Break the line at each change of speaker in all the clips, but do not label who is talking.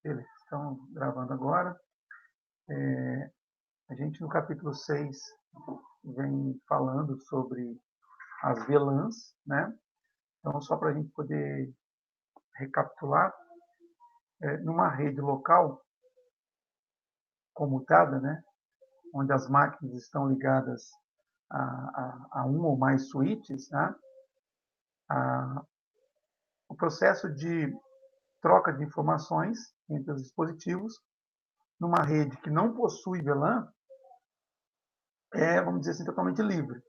Eles estão gravando agora. A gente, no capítulo 6, vem falando sobre as VLANs, né? Então, só para a gente poder recapitular, numa rede local comutada, né? Onde as máquinas estão ligadas a um ou mais switches, né? O processo de troca de informações entre os dispositivos numa rede que não possui VLAN vamos dizer assim, totalmente livre.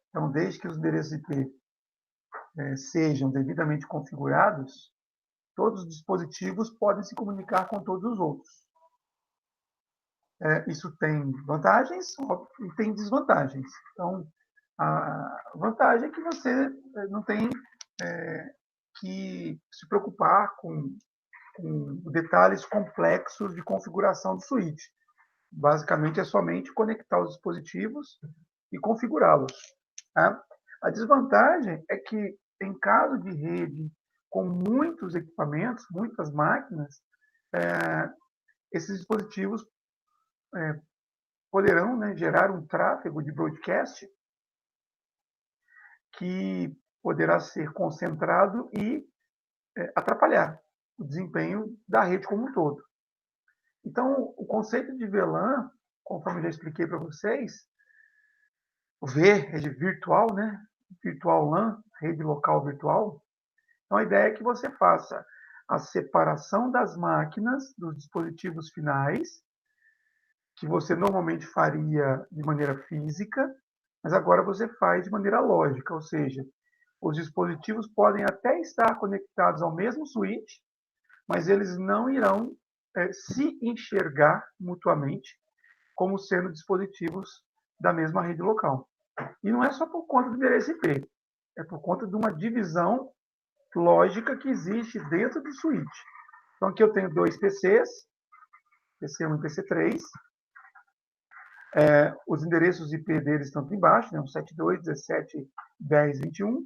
Então, desde que os endereços IP sejam devidamente configurados, todos os dispositivos podem se comunicar com todos os outros. Isso tem vantagens e tem desvantagens. Então, a vantagem é que você não tem que se preocupar com detalhes complexos de configuração do switch. Basicamente, é somente conectar os dispositivos e configurá-los. Tá? A desvantagem é que, em caso de rede com muitos equipamentos, muitas máquinas, esses dispositivos poderão, né, gerar um tráfego de broadcast que poderá ser concentrado e atrapalhar o desempenho da rede como um todo. Então, o conceito de VLAN, conforme eu já expliquei para vocês, o V é de virtual, né? Virtual LAN, rede local virtual. Então, a ideia é que você faça a separação das máquinas dos dispositivos finais, que você normalmente faria de maneira física, mas agora você faz de maneira lógica, ou seja, os dispositivos podem até estar conectados ao mesmo switch, mas eles não irão se enxergar mutuamente como sendo dispositivos da mesma rede local. E não é só por conta do endereço IP, é por conta de uma divisão lógica que existe dentro do switch. Então, aqui eu tenho dois PCs, PC1 e PC3. Os endereços IP deles estão aqui embaixo, né? 172.17.10.21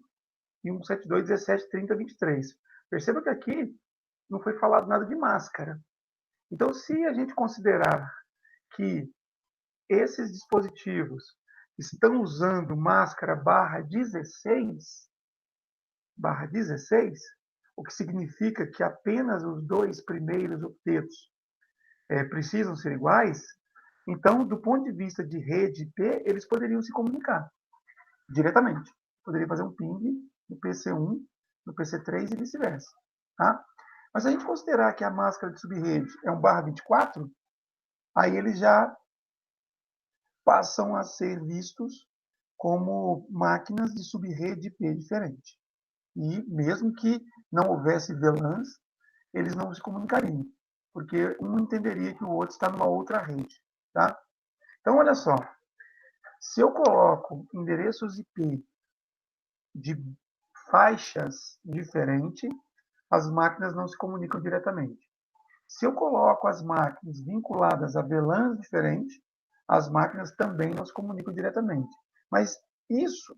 e 172.17.30.23. Perceba que aqui não foi falado nada de máscara. Então, se a gente considerar que esses dispositivos estão usando máscara /16, o que significa que apenas os dois primeiros octetos precisam ser iguais, então, do ponto de vista de rede IP, eles poderiam se comunicar diretamente. Poderia fazer um ping no PC1, no PC3 e vice-versa. Tá? Mas se a gente considerar que a máscara de subrede é um /24, aí eles já passam a ser vistos como máquinas de subrede IP diferente. E mesmo que não houvesse VLANs, eles não se comunicariam, porque um entenderia que o outro está numa outra rede. Tá? Então, olha só, se eu coloco endereços IP de faixas diferentes, as máquinas não se comunicam diretamente. Se eu coloco as máquinas vinculadas a VLANs diferentes, as máquinas também não se comunicam diretamente. Mas isso,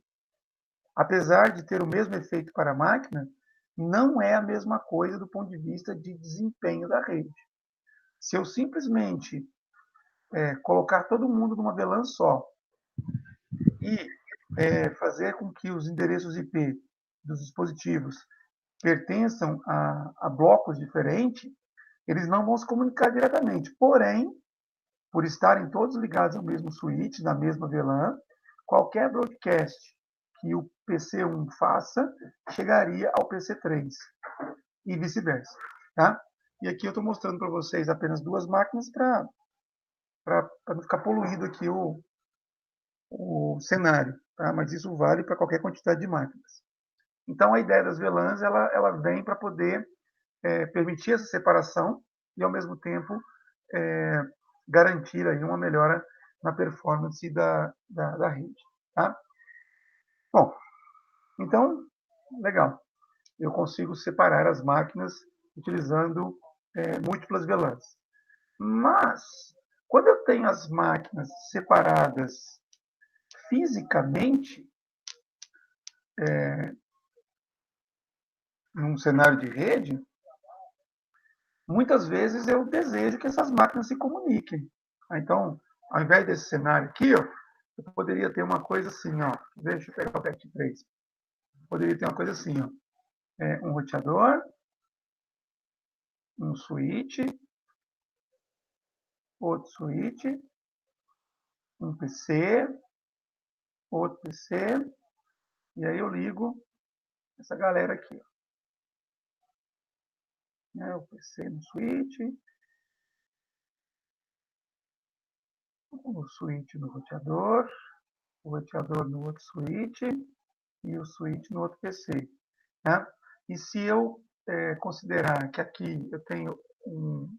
apesar de ter o mesmo efeito para a máquina, não é a mesma coisa do ponto de vista de desempenho da rede. Se eu simplesmente colocar todo mundo numa VLAN só e fazer com que os endereços IP dos dispositivos pertençam a blocos diferentes, eles não vão se comunicar diretamente. Porém, por estarem todos ligados ao mesmo switch, na mesma VLAN, qualquer broadcast que o PC1 faça chegaria ao PC3 e vice-versa. Tá? E aqui eu estou mostrando para vocês apenas duas máquinas para não ficar poluído aqui o cenário. Tá? Mas isso vale para qualquer quantidade de máquinas. Então, a ideia das VLANs ela vem para poder permitir essa separação e, ao mesmo tempo, garantir aí uma melhora na performance da rede. Tá? Bom, então, legal. Eu consigo separar as máquinas utilizando múltiplas VLANs. Mas, quando eu tenho as máquinas separadas fisicamente, num cenário de rede, muitas vezes eu desejo que essas máquinas se comuniquem. Então, ao invés desse cenário aqui, ó, eu poderia ter uma coisa assim, ó. Deixa eu pegar o teste 3. Poderia ter uma coisa assim, ó. Um roteador, um switch, outro switch, um PC, outro PC, e aí eu ligo essa galera aqui, ó. O PC no switch, o switch no roteador, o roteador no outro switch e o switch no outro PC. Né? E se eu considerar que aqui eu tenho um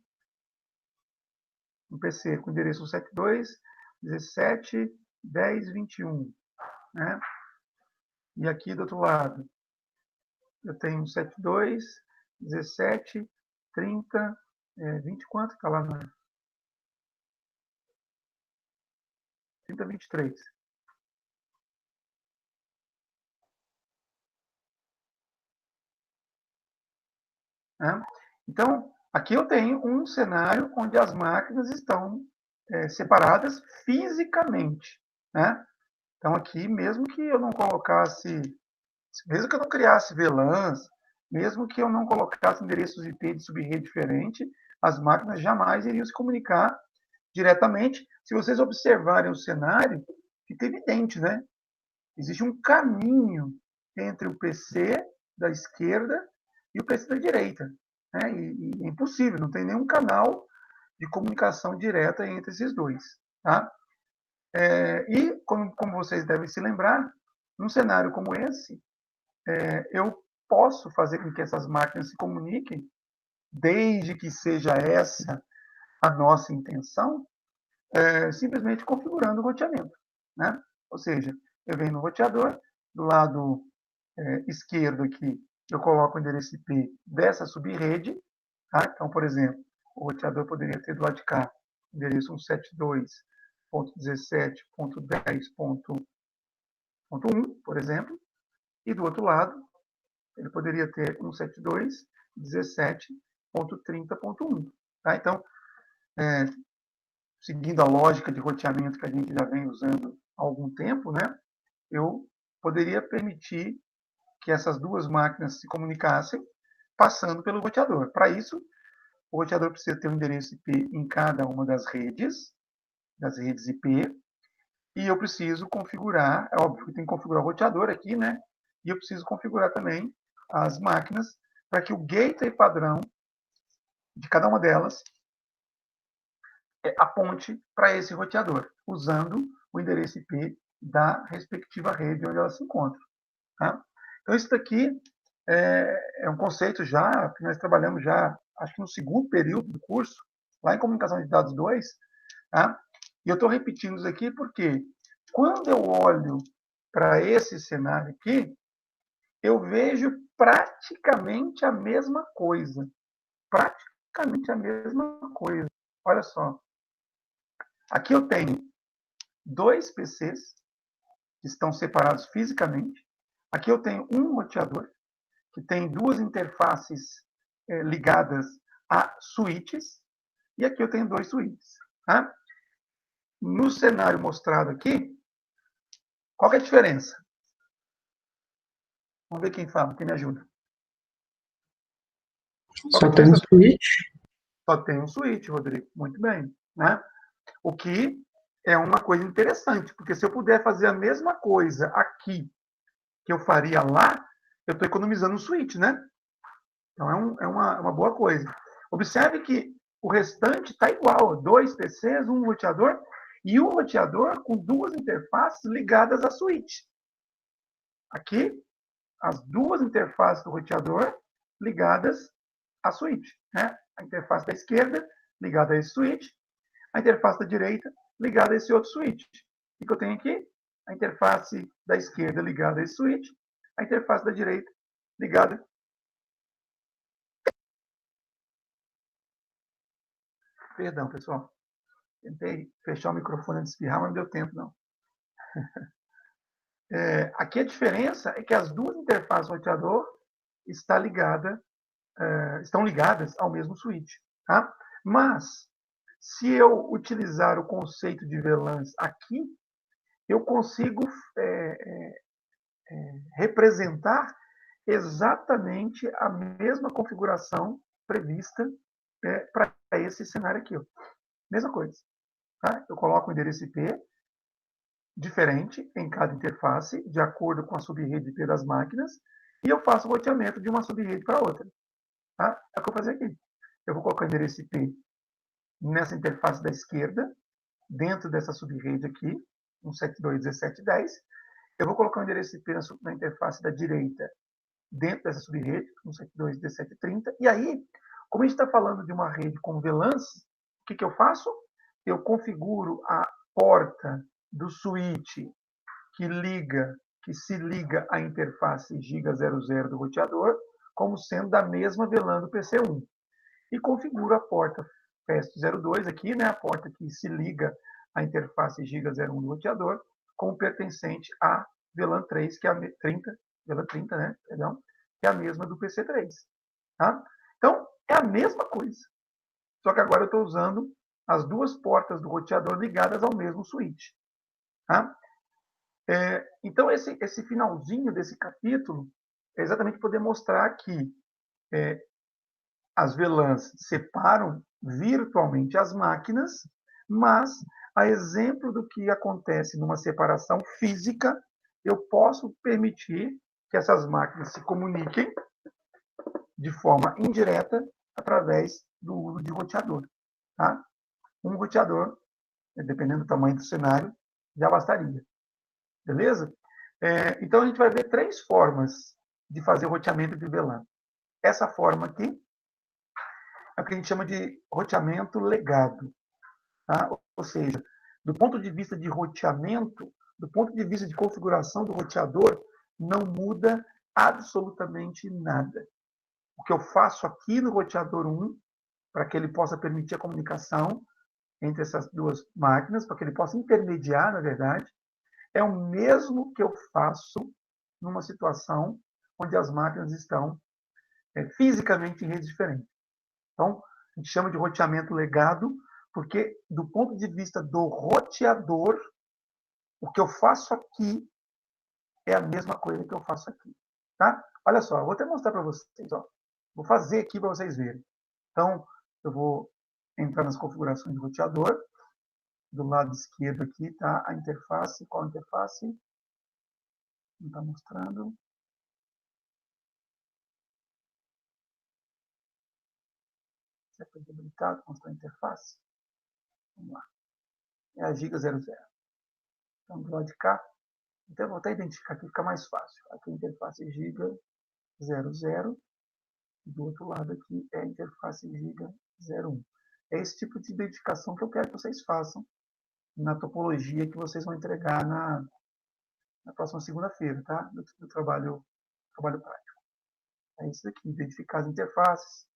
PC com endereço 72.17.10.21, né? E aqui do outro lado eu tenho 72.17.30, 20 quanto está lá na 30.23. Né? Então, aqui eu tenho um cenário onde as máquinas estão separadas fisicamente. Né? Então, aqui, mesmo que eu não colocasse, mesmo que eu não criasse VLANs, mesmo que eu não colocasse endereços IP de subrede diferente, as máquinas jamais iriam se comunicar diretamente. Se vocês observarem o cenário, fica evidente, né? Existe um caminho entre o PC da esquerda e o PC da direita. Né? E é impossível, não tem nenhum canal de comunicação direta entre esses dois. Tá? E, como vocês devem se lembrar, num cenário como esse, eu posso fazer com que essas máquinas se comuniquem, desde que seja essa a nossa intenção, simplesmente configurando o roteamento. Né? Ou seja, eu venho no roteador, do lado esquerdo aqui, eu coloco o endereço IP dessa subrede. Tá? Então, por exemplo, o roteador poderia ter do lado de cá endereço 172.17.10.1, por exemplo, e do outro lado, ele poderia ter 172.17.30.1. Tá? Então, seguindo a lógica de roteamento que a gente já vem usando há algum tempo, né, eu poderia permitir que essas duas máquinas se comunicassem passando pelo roteador. Para isso, o roteador precisa ter um endereço IP em cada uma das redes IP, e eu preciso configurar, é óbvio que tem que configurar o roteador aqui, né? E eu preciso configurar também as máquinas para que o gateway padrão de cada uma delas aponte para esse roteador, usando o endereço IP da respectiva rede onde ela se encontra. Tá? Então, isso daqui é um conceito já que nós trabalhamos já, acho que no segundo período do curso, lá em Comunicação de Dados 2. Tá? E eu estou repetindo isso aqui porque quando eu olho para esse cenário aqui, eu vejo praticamente a mesma coisa. Praticamente a mesma coisa. Olha só. Aqui eu tenho dois PCs que estão separados fisicamente. Aqui eu tenho um roteador que tem duas interfaces ligadas a switches. E aqui eu tenho dois switches. Tá? No cenário mostrado aqui, qual que é a diferença? Vamos ver quem fala, quem me ajuda.
Só tem um switch.
Só tem um switch, Rodrigo. Muito bem. Né? O que é uma coisa interessante, porque se eu puder fazer a mesma coisa aqui que eu faria lá, eu estou economizando um switch, né? Então é uma boa coisa. Observe que o restante está igual. 2 PCs, um roteador e um roteador com duas interfaces ligadas à switch. Aqui, as duas interfaces do roteador ligadas à switch. Né? A interface da esquerda ligada a esse switch, a interface da direita ligada a esse outro switch. O que eu tenho aqui? A interface da esquerda ligada a esse switch, a interface da direita ligada. Perdão, pessoal. Tentei fechar o microfone antes de espirrar, mas não deu tempo, não. Aqui a diferença é que as duas interfaces do roteador está ligada estão ligadas ao mesmo switch. Tá? Mas, se eu utilizar o conceito de VLANs aqui, eu consigo representar exatamente a mesma configuração prevista para esse cenário aqui. Ó. Mesma coisa. Tá? Eu coloco o endereço IP diferente em cada interface, de acordo com a subrede IP das máquinas, e eu faço o roteamento de uma subrede para outra. Tá? É o que eu vou fazer aqui. Eu vou colocar o endereço IP nessa interface da esquerda, dentro dessa subrede aqui, 172.17.10. Eu vou colocar o endereço IP na interface da direita, dentro dessa subrede, 172.17.30. E aí, como a gente está falando de uma rede com VLANs, o que eu faço? Eu configuro a porta do switch que se liga à interface giga00 do roteador, como sendo da mesma VLAN do PC1. E configuro a porta FAST02 aqui, né, a porta que se liga à interface giga01 do roteador, como pertencente à VLAN 3, que é a 30, VLAN 30, né, perdão, que é a mesma do PC3. Tá? Então, é a mesma coisa. Só que agora eu estou usando as duas portas do roteador ligadas ao mesmo switch. Tá? Então, esse finalzinho desse capítulo é exatamente poder mostrar que as VLANs separam virtualmente as máquinas, mas, a exemplo do que acontece numa separação física, eu posso permitir que essas máquinas se comuniquem de forma indireta através do uso de roteador. Tá? Um roteador, dependendo do tamanho do cenário, já bastaria. Beleza? Então, a gente vai ver três formas de fazer o roteamento de VLAN. Essa forma aqui é o que a gente chama de roteamento legado. Tá? Ou seja, do ponto de vista de roteamento, do ponto de vista de configuração do roteador, não muda absolutamente nada. O que eu faço aqui no roteador 1, para que ele possa permitir a comunicação entre essas duas máquinas, para que ele possa intermediar, na verdade, é o mesmo que eu faço numa situação onde as máquinas estão fisicamente em redes diferentes. Então, a gente chama de roteamento legado, porque, do ponto de vista do roteador, o que eu faço aqui é a mesma coisa que eu faço aqui. Tá? Olha só, eu vou até mostrar para vocês. Ó. Vou fazer aqui para vocês verem. Então, eu vou entrar nas configurações do roteador. Do lado esquerdo aqui está a interface. Qual a interface? Não está mostrando. Será que foi habilitado? Mostrar a interface? Vamos lá. É a Giga00. Então, do lado de cá. Então, eu vou até identificar aqui, fica mais fácil. Aqui a interface Giga00. Do outro lado aqui é a interface Giga01. É esse tipo de identificação que eu quero que vocês façam na topologia que vocês vão entregar na próxima segunda-feira, tá? Do trabalho prático. É isso aqui, identificar as interfaces,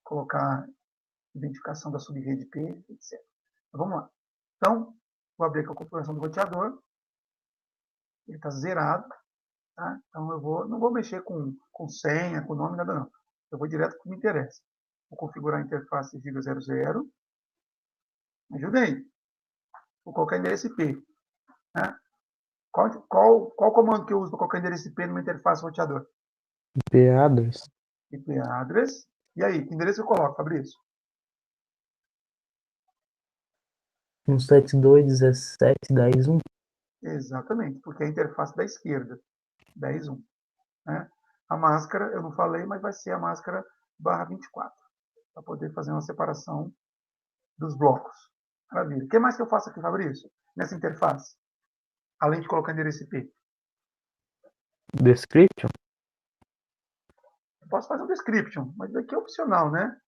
colocar identificação da subrede IP, etc. Então, vamos lá. Então, vou abrir aqui a configuração do roteador. Ele está zerado. Tá? Então, eu não vou mexer com senha, com nome, nada não. Eu vou direto para o que me interessa. Vou configurar a interface Giga00. Me ajuda aí. Vou colocar endereço IP. Né? Qual comando que eu uso para colocar endereço IP numa interface roteador?
IP address.
IP address. E aí, que endereço eu coloco, Fabrício?
172.17.10.1.
Exatamente, porque é a interface da esquerda, 10.1. Né? A máscara, eu não falei, mas vai ser a máscara /24, para poder fazer uma separação dos blocos. Maravilha. O que mais que eu faço aqui, Fabrício, nessa interface? Além de colocar endereço IP.
Description.
Eu posso fazer um description, mas aqui é opcional, né?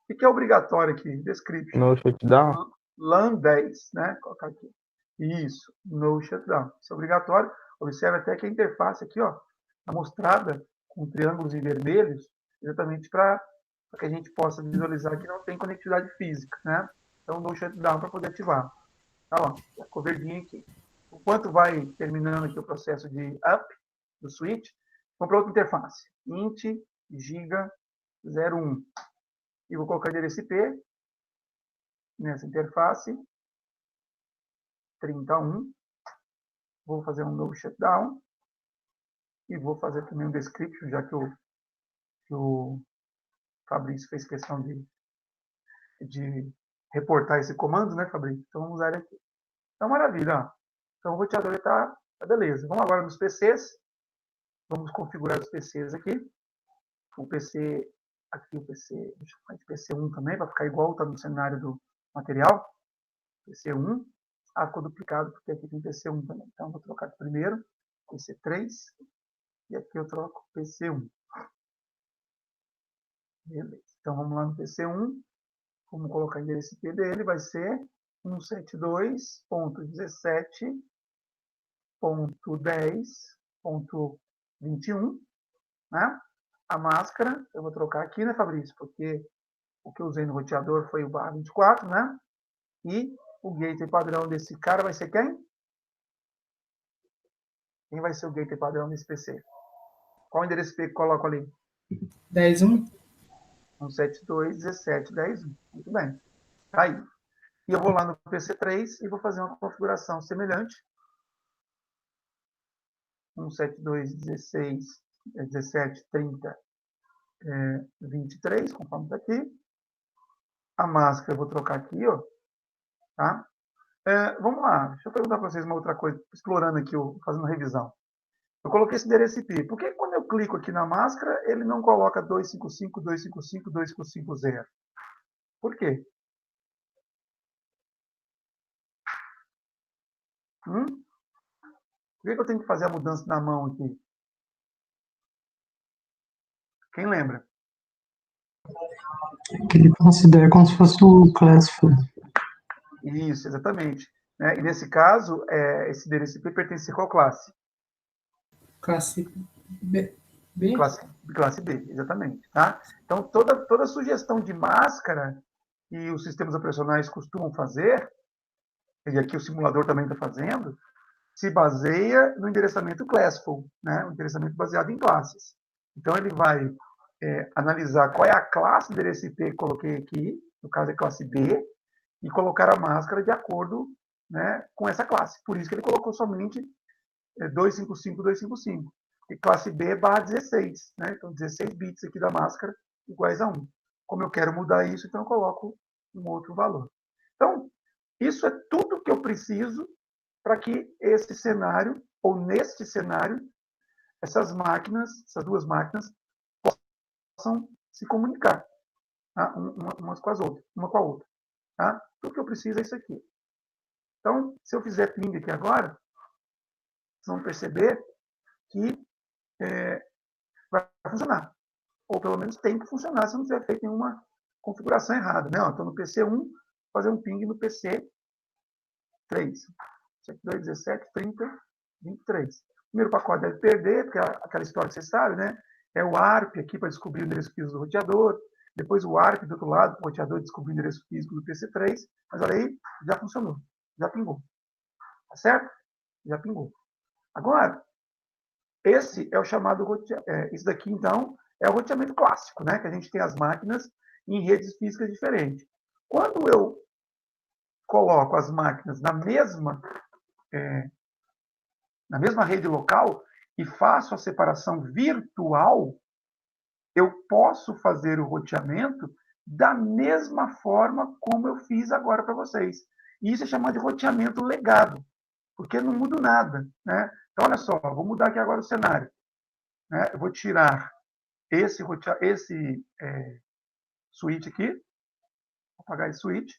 O que é obrigatório aqui? Description.
No shutdown.
LAN 10, né? Vou colocar aqui. Isso, no shutdown. Isso é obrigatório. Observe até que a interface aqui, ó, está mostrada com triângulos em vermelhos, exatamente para que a gente possa visualizar que não tem conectividade física, né? Então, no shutdown para poder ativar. Tá lá, ficou verdinho aqui. Enquanto vai terminando aqui o processo de up do switch, vamos para outra interface. Int, giga, 01. E vou colocar o endereço IP nessa interface, 31. Vou fazer um novo shutdown. E vou fazer também um description, já que o Fabrício fez questão de reportar esse comando, né, Fabrício? Então, vamos usar ele aqui. Então, maravilha. Ó. Então, o roteador está beleza. Vamos agora nos PCs. Vamos configurar os PCs aqui. O PC, aqui o PC, deixa eu chamar de PC1 também, para ficar igual está no cenário do material. PC1. Ah, ficou duplicado, porque aqui tem PC1 também. Então, vou trocar de primeiro. PC3. E aqui eu troco PC1. Beleza. Então, vamos lá no PC1. Vamos colocar o endereço IP dele. Vai ser 172.17.10.21. Né? A máscara, eu vou trocar aqui, né, Fabrício? Porque o que eu usei no roteador foi o /24, né? E o gateway padrão desse cara vai ser quem? Quem vai ser o gateway padrão desse PC? Qual o endereço IP que coloco ali?
10.1.
172.17.10.1. Muito bem. Tá aí. E eu vou lá no PC3 e vou fazer uma configuração semelhante. 172.16.17.30.23, conforme está aqui. A máscara eu vou trocar aqui, ó. Tá? Vamos lá. Deixa eu perguntar para vocês uma outra coisa, explorando aqui, fazendo revisão. Eu coloquei esse endereço IP. Por que quando eu clico aqui na máscara, ele não coloca 255.255.250? Por quê? Por que eu tenho que fazer a mudança na mão aqui? Quem lembra?
Que ele considera como se fosse o classful.
Isso, exatamente. E nesse caso, esse endereço IP pertence a qual classe?
Classe B. B?
Classe B, exatamente. Tá? Então, toda sugestão de máscara que os sistemas operacionais costumam fazer, e aqui o simulador também está fazendo, se baseia no endereçamento classful, né? Um endereçamento baseado em classes. Então, ele vai analisar qual é a classe do endereço IP que coloquei aqui, no caso é classe B, e colocar a máscara de acordo, né, com essa classe. Por isso que ele colocou somente 255.255. E classe B /16. Né? Então, 16 bits aqui da máscara iguais a 1. Como eu quero mudar isso, então eu coloco um outro valor. Então, isso é tudo que eu preciso para que esse cenário, ou neste cenário, essas duas máquinas, possam se comunicar, tá? Umas com as outras, uma com a outra. Tá? Tudo que eu preciso é isso aqui. Então, se eu fizer ping aqui agora, vocês vão perceber que vai funcionar. Ou pelo menos tem que funcionar se não tiver feito nenhuma configuração errada. Não, estou no PC1, vou fazer um ping no PC3. 17.30.23. O primeiro pacote deve perder, porque é aquela história que você sabe, né? É o ARP aqui para descobrir o endereço físico do roteador, depois o ARP do outro lado, para o roteador descobrir o endereço físico do PC3, mas olha aí, já funcionou, já pingou. Tá certo? Já pingou. Agora, esse é o chamado roteamento. Isso daqui, então, é o roteamento clássico, né? Que a gente tem as máquinas em redes físicas diferentes. Quando eu coloco as máquinas na mesma rede local e faço a separação virtual, eu posso fazer o roteamento da mesma forma como eu fiz agora para vocês. E isso é chamado de roteamento legado, porque não muda nada, né? Então, olha só, vou mudar aqui agora o cenário. Né? Eu vou tirar esse switch aqui, vou apagar esse switch,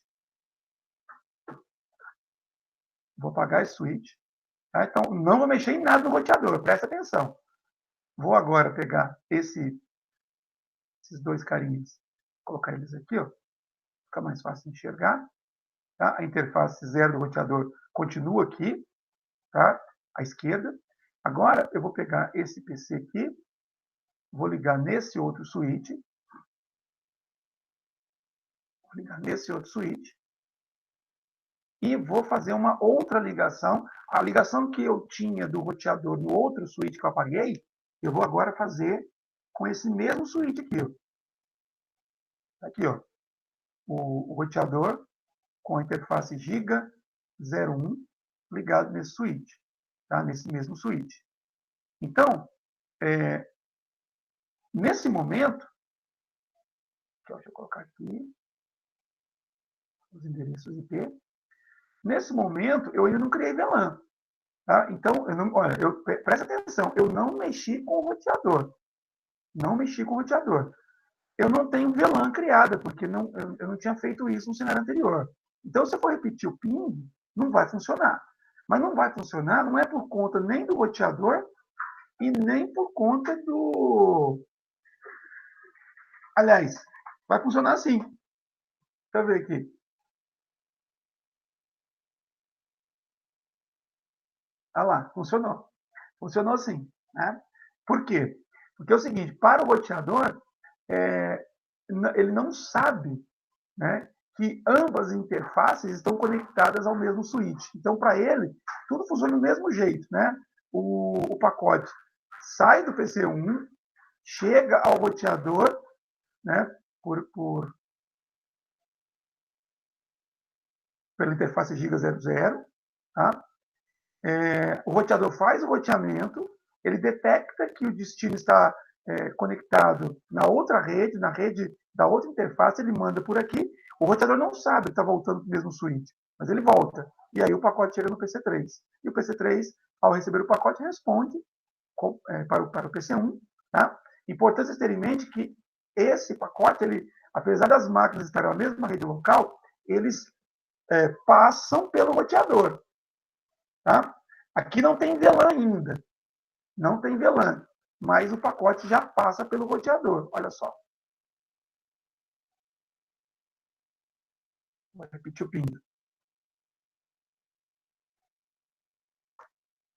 vou apagar esse switch. Tá? Então, não vou mexer em nada no roteador, presta atenção. Vou agora pegar esses dois carinhas, colocar eles aqui, ó, fica mais fácil de enxergar. Tá? A interface 0 do roteador continua aqui, tá? À esquerda. Agora, eu vou pegar esse PC aqui, vou ligar nesse outro switch, e vou fazer uma outra ligação. A ligação que eu tinha do roteador no outro switch que eu apaguei, eu vou agora fazer com esse mesmo switch aqui. Aqui, ó, o roteador com a interface Giga 01 ligado nesse switch, tá? Nesse mesmo switch. Então, nesse momento, deixa eu colocar aqui os endereços IP. Nesse momento, eu ainda não criei VLAN. Tá? Então, presta atenção, eu não mexi com o roteador. Não mexi com o roteador. Eu não tenho VLAN criada, porque eu não tinha feito isso no cenário anterior. Então, se eu for repetir o ping, não vai funcionar. Mas não vai funcionar, não é por conta nem do roteador e nem por conta do... Aliás, vai funcionar sim. Deixa eu ver aqui. Ah lá, funcionou. Funcionou sim. Né? Por quê? Porque é o seguinte, para o roteador, ele não sabe, né, que ambas interfaces estão conectadas ao mesmo switch. Então, para ele, tudo funciona do mesmo jeito. Né? O pacote sai do PC1, chega ao roteador, né, pela interface Giga 00, tá? O roteador faz o roteamento, ele detecta que o destino está conectado na outra rede, na rede da outra interface, ele manda por aqui. O roteador não sabe que está voltando para o mesmo switch, mas ele volta. E aí o pacote chega no PC3. E o PC3, ao receber o pacote, responde para o PC1. Tá? Importante vocês terem em mente que esse pacote, apesar das máquinas estarem na mesma rede local, eles passam pelo roteador. Tá? Aqui não tem VLAN ainda. Não tem VLAN. Mas o pacote já passa pelo roteador. Olha só. Vou repetir o ping.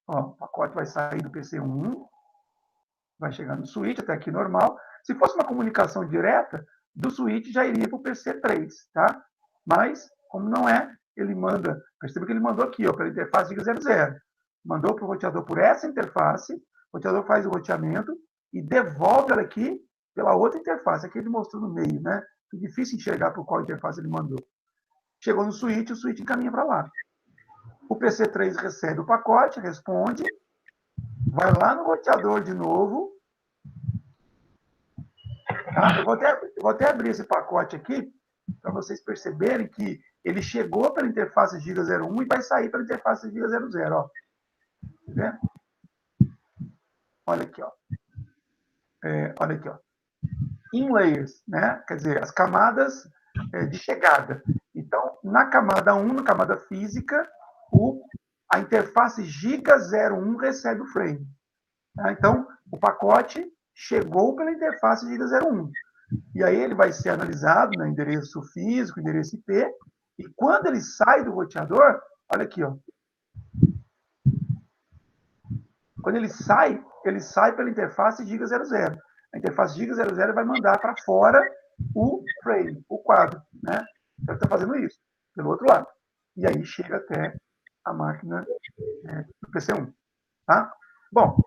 Ó, o pacote vai sair do PC1, vai chegar no switch, até aqui normal. Se fosse uma comunicação direta, do switch já iria para o PC3. Tá? Mas, como não é, ele manda... Perceba que ele mandou aqui, ó, pela interface Giga 00. Mandou para o roteador por essa interface, o roteador faz o roteamento e devolve ela aqui pela outra interface. Aqui ele mostrou no meio, né? É difícil enxergar por qual interface ele mandou. Chegou no switch, o switch encaminha para lá. O PC3 recebe o pacote, responde, vai lá no roteador de novo. Tá? Eu vou até abrir esse pacote aqui para vocês perceberem que ele chegou pela interface Giga 01 e vai sair pela interface Giga 00. Ó. Tá vendo? Olha aqui, ó. Olha aqui, ó. In layers, né? Quer dizer, as camadas de chegada. Então, na camada 1, na camada física, a interface Giga 01 recebe o frame. Tá? Então, o pacote chegou pela interface Giga 01. E aí ele vai ser analisado no endereço físico, endereço IP, e quando ele sai do roteador, olha aqui, ó. Quando ele sai pela interface Giga 00. A interface Giga 00 vai mandar para fora o frame, o quadro. Né? Então, ele está fazendo isso, pelo outro lado. E aí chega até a máquina do PC1. Tá? Bom,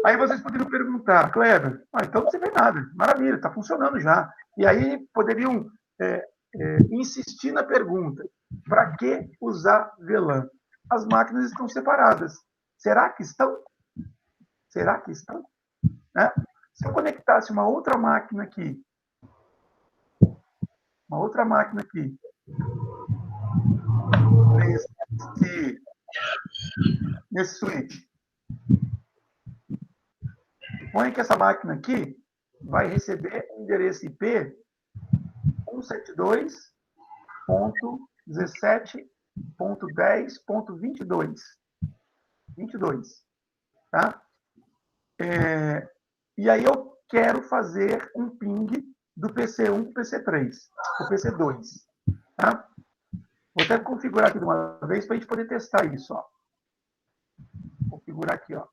aí vocês poderiam perguntar, Kleber, então não se vê nada, maravilha, está funcionando já. E aí poderiam insistir na pergunta, para que usar VLAN? As máquinas estão separadas. Será que estão? Será que estão? Né? Se eu conectasse uma outra máquina aqui, nesse switch, suponha que essa máquina aqui vai receber um endereço IP 172.17.10.22. 22. Tá? E aí eu quero fazer um ping do PC1 para o PC3, para o PC2. Tá? Vou até configurar aqui de uma vez para a gente poder testar isso. Ó. Vou configurar aqui, ó,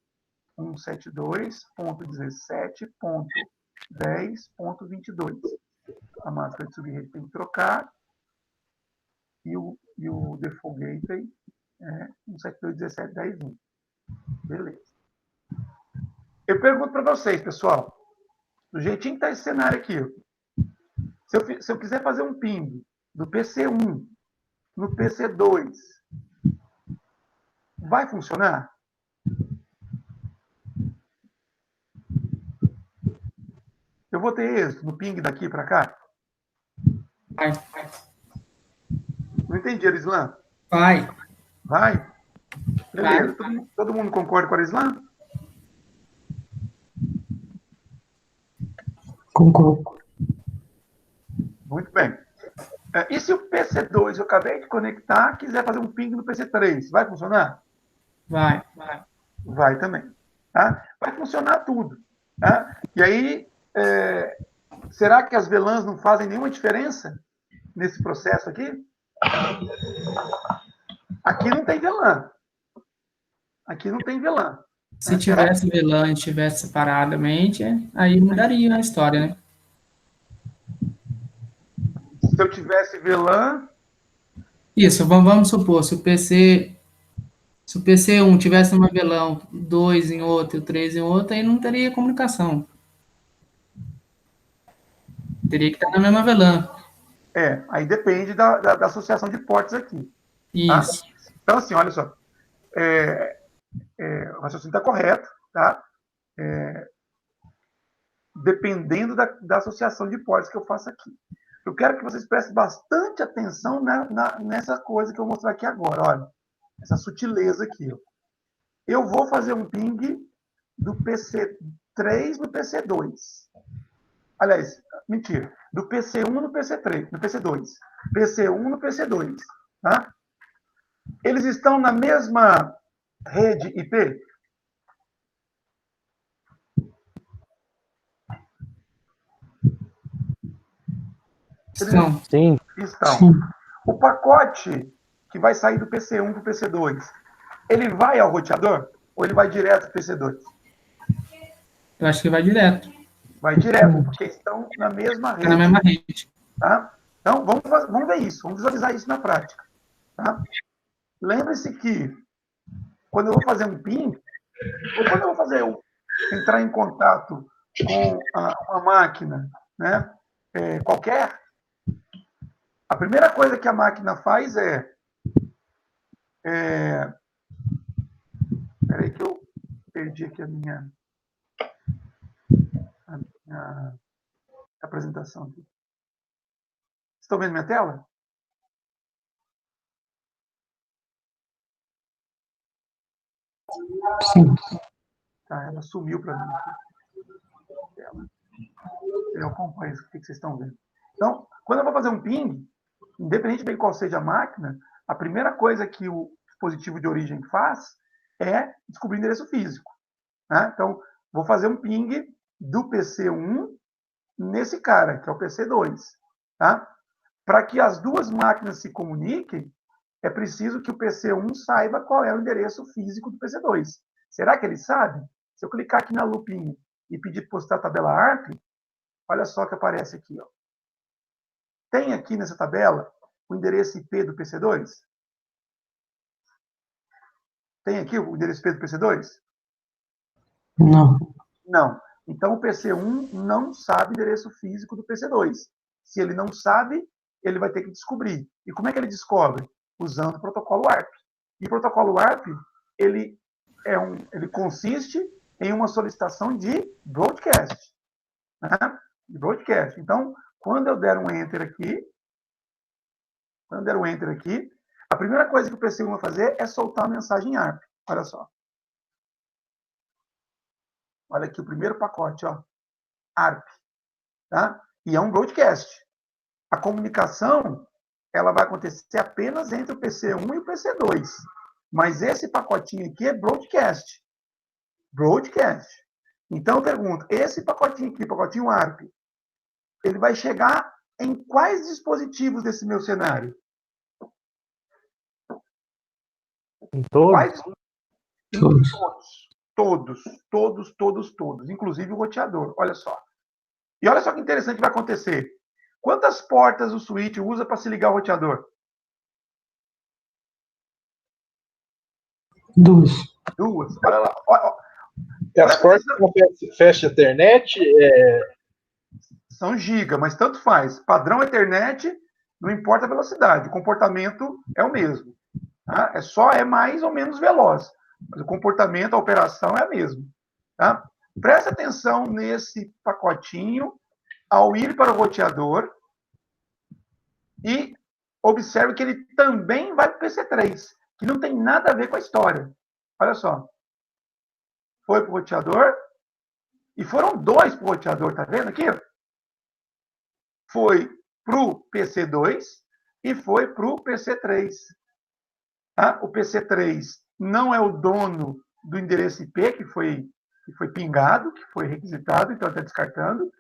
172.17.10.22. A máscara de subrede tem que trocar. E o default gateway é 172.17.10.1. Beleza. Eu pergunto para vocês, pessoal, do jeitinho que está esse cenário aqui, Se eu quiser fazer um ping do PC1 no PC2, vai funcionar? Eu vou ter êxito no ping daqui para cá?
Vai.
Não entendi, Arislan.
Vai.
Vai? Beleza. Todo mundo concorda com a Arislan?
Concordo.
Muito bem. E se o PC2 eu acabei de conectar, quiser fazer um ping no PC3, vai funcionar?
Vai.
Vai também. Tá? Vai funcionar tudo. Tá? E aí, será que as VLANs não fazem nenhuma diferença nesse processo aqui? Aqui não tem VLAN. Aqui não tem VLAN.
Se tivesse VLAN e tivesse separadamente, aí mudaria a história, né?
Se eu tivesse VLAN...
Isso, vamos supor, se o PC1 tivesse uma VLAN, 2 em outro, 3 em outro, aí não teria comunicação. Teria que estar na mesma VLAN.
Aí depende da associação de portos aqui.
Isso.
Tá? Então, assim, olha só. O raciocínio está correto, tá? Dependendo da associação de portos que eu faço aqui. Eu quero que vocês prestem bastante atenção nessa coisa que eu vou mostrar aqui agora. Olha, essa sutileza aqui. Ó. Eu vou fazer um ping do PC3 no PC2. Aliás, mentira. Do PC1 no PC3, no PC2. PC1 no PC2. Tá? Eles estão na mesma rede IP?
Estão.
Sim.
Estão. O pacote que vai sair do PC1 para o PC2, ele vai ao roteador ou ele vai direto para o PC2?
Eu acho que vai direto.
Vai direto, porque estão na mesma rede.
Na mesma rede.
Tá? Então, vamos ver isso, vamos visualizar isso na prática. Tá? Lembre-se que quando eu vou fazer um ping, ou quando eu vou entrar em contato com uma máquina, né, qualquer, a primeira coisa que a máquina faz Espera aí que eu perdi aqui a minha apresentação. Aqui. Estão vendo minha tela?
Sim.
Tá, ela sumiu para mim. Eu acompanho o que vocês estão vendo. Então, quando eu vou fazer um ping, independente de qual seja a máquina, a primeira coisa que o dispositivo de origem faz é descobrir o endereço físico. Né? Então, vou fazer um ping do PC1 nesse cara, que é o PC2. Tá? Para que as duas máquinas se comuniquem, é preciso que o PC1 saiba qual é o endereço físico do PC2. Será que ele sabe? Se eu clicar aqui na lupinha e pedir para postar a tabela ARP, olha só o que aparece aqui. Ó. Tem aqui nessa tabela o endereço IP do PC2? Tem aqui o endereço IP do PC2?
Não.
Não. Então, o PC1 não sabe o endereço físico do PC2. Se ele não sabe, ele vai ter que descobrir. E como é que ele descobre? Usando o protocolo ARP. E o protocolo ARP, ele consiste em uma solicitação de broadcast. Né? De broadcast. Então, quando eu der um Enter aqui, a primeira coisa que o PC1 vai fazer é soltar a mensagem ARP. Olha só. Olha aqui o primeiro pacote, ó. ARP. Tá? E é um broadcast. A comunicação ela vai acontecer apenas entre o PC1 e o PC2. Mas esse pacotinho aqui é broadcast. Broadcast. Então eu pergunto, esse pacotinho aqui, pacotinho ARP, ele vai chegar em quais dispositivos desse meu cenário?
Em todos?
Quais? Todos. Inclusive o roteador. Olha só. E olha só que interessante que vai acontecer. Quantas portas o switch usa para se ligar ao roteador?
Duas.
Olha lá.
As portas são fast Ethernet?
São giga, mas tanto faz. Padrão Ethernet, não importa a velocidade, o comportamento é o mesmo. Tá? É mais ou menos veloz, mas o comportamento, a operação é a mesma. Tá? Presta atenção nesse pacotinho ao ir para o roteador e observe que ele também vai para o PC3, que não tem nada a ver com a história. Olha só. Foi para o roteador e foram 2 para o roteador, tá vendo aqui? Foi para o PC2 e foi para o PC3. Tá? O PC3 não é o dono do endereço IP que foi pingado, que foi requisitado, então está descartando.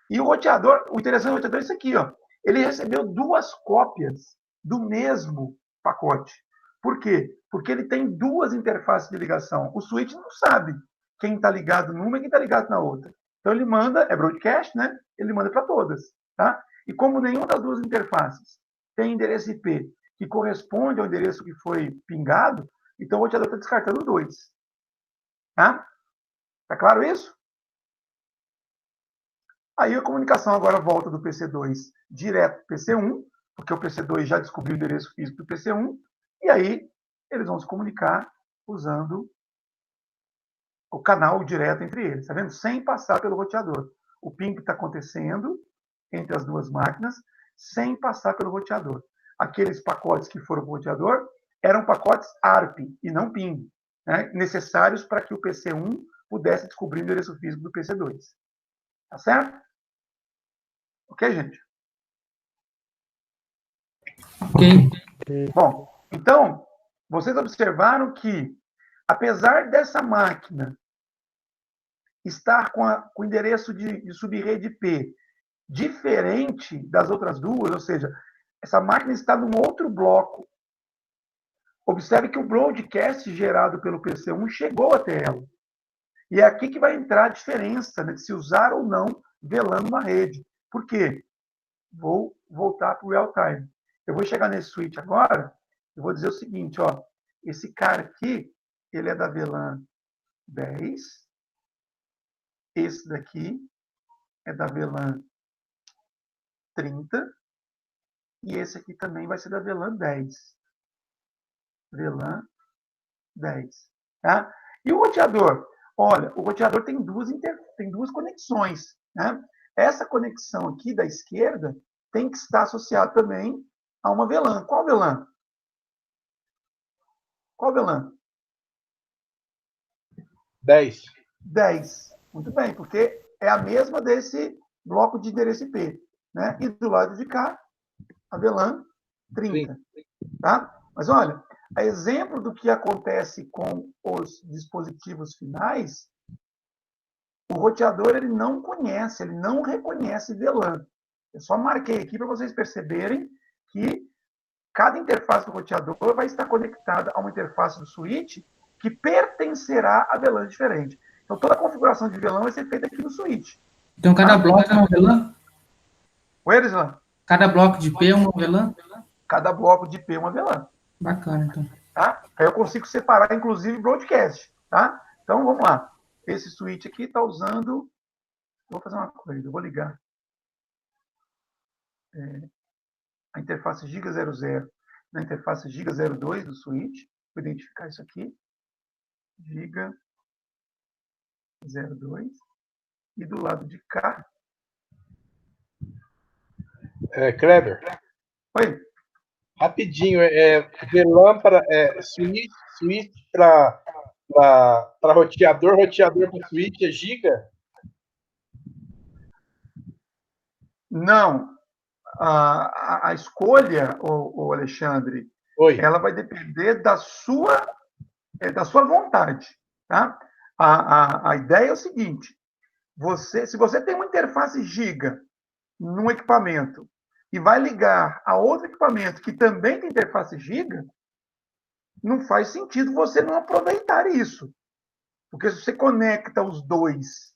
E o roteador, o interessante do roteador é isso aqui, ó. Ele recebeu 2 cópias do mesmo pacote. Por quê? Porque ele tem 2 interfaces de ligação. O switch não sabe quem está ligado numa e quem está ligado na outra. Então ele manda, é broadcast, né? Ele manda para todas, tá? E como nenhuma das 2 interfaces tem endereço IP que corresponde ao endereço que foi pingado, então o roteador está descartando 2. Tá? Tá claro isso? Aí a comunicação agora volta do PC2 direto para o PC1, porque o PC2 já descobriu o endereço físico do PC1, e aí eles vão se comunicar usando o canal direto entre eles, tá vendo? Sem passar pelo roteador. O ping está acontecendo entre as 2 máquinas, sem passar pelo roteador. Aqueles pacotes que foram para o roteador eram pacotes ARP e não ping, né? Necessários para que o PC1 pudesse descobrir o endereço físico do PC2. Tá certo? Ok, gente?
Ok.
Bom, então, vocês observaram que, apesar dessa máquina estar com o endereço de subrede IP diferente das outras 2, ou seja, essa máquina está num outro bloco. Observe que o broadcast gerado pelo PC1 chegou até ela. E é aqui que vai entrar a diferença, né, de se usar ou não VLAN numa rede. Por quê? Vou voltar para o real time. Eu vou chegar nesse switch agora, eu vou dizer o seguinte, ó, esse cara aqui, ele é da VLAN 10, esse daqui é da VLAN 30, e esse aqui também vai ser da VLAN 10. VLAN 10. Tá? E o roteador? Olha, o roteador tem 2 conexões. Né? Essa conexão aqui da esquerda tem que estar associada também a uma VLAN. Qual VLAN? Qual VLAN?
10.
10. Muito bem, porque é a mesma desse bloco de endereço IP. Né? E do lado de cá, a VLAN 30. Tá? Mas olha, a exemplo do que acontece com os dispositivos finais, o roteador ele não conhece, ele não reconhece VLAN. Eu só marquei aqui para vocês perceberem que cada interface do roteador vai estar conectada a uma interface do switch que pertencerá a VLAN diferente. Então, toda a configuração de VLAN vai ser feita aqui no switch.
Então, cada bloco é uma VLAN?
Oi, Elislan?
Cada bloco de IP é uma VLAN?
Cada bloco de IP é uma VLAN.
Bacana, então.
Tá? Aí eu consigo separar, inclusive, broadcast. Tá? Então, vamos lá. Esse switch aqui está usando... Vou fazer uma coisa, eu vou ligar a interface Giga 00 na interface Giga 02 do switch. Vou identificar isso aqui. Giga 02. E do lado de cá...
Kleber.
Oi.
Rapidinho, VLAN para switch para roteador para switch é giga?
Não. A escolha, o Alexandre,
Oi.
ela vai depender da sua vontade. Tá? A ideia é o seguinte: se você tem uma interface giga num equipamento e vai ligar a outro equipamento que também tem interface giga, não faz sentido você não aproveitar isso. Porque se você conecta os dois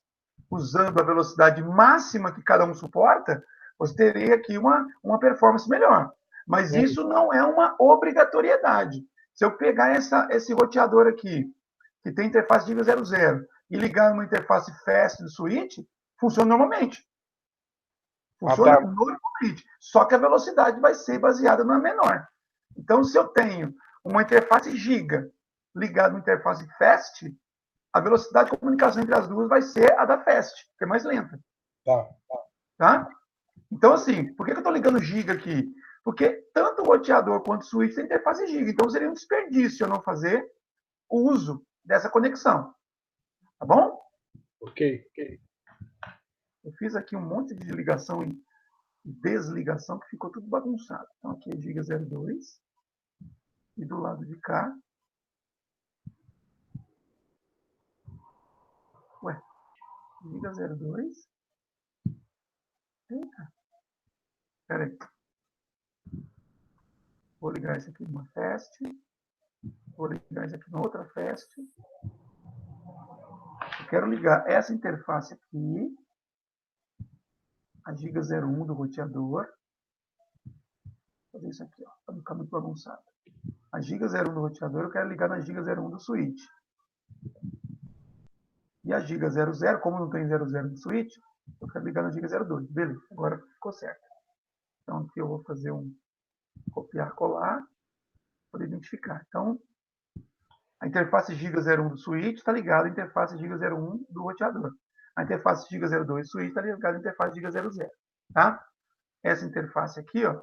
usando a velocidade máxima que cada um suporta, você teria aqui uma performance melhor. Mas isso não é uma obrigatoriedade. Se eu pegar esse roteador aqui, que tem interface Giga 00, e ligar numa interface fast do switch, funciona normalmente. Funciona com load e com read. Só que a velocidade vai ser baseada na menor. Então, se eu tenho uma interface giga ligada numa interface fast, a velocidade de comunicação entre as duas vai ser a da fast, que é mais lenta. Tá? Então, assim, por que eu estou ligando giga aqui? Porque tanto o roteador quanto o switch tem interface giga. Então, seria um desperdício eu não fazer o uso dessa conexão. Tá bom?
Ok.
Eu fiz aqui um monte de ligação e desligação que ficou tudo bagunçado. Então, aqui é giga 02. E do lado de cá... Ué, giga 02. Eita. Espera aí. Vou ligar isso aqui numa fast. Vou ligar isso aqui na outra fast. Eu quero ligar essa interface aqui, a giga 01 do roteador. Vou fazer isso aqui, para não ficar muito bagunçado. A giga 01 do roteador eu quero ligar na giga 01 do switch. E a giga 00, como não tem 00 no switch, eu quero ligar na giga 02. Beleza, agora ficou certo. Então aqui eu vou fazer um copiar, colar, para identificar. Então, a interface giga 01 do switch está ligada à interface giga 01 do roteador. A interface giga 02 do switch está ligada à interface giga 00. Tá? Essa interface aqui, ó,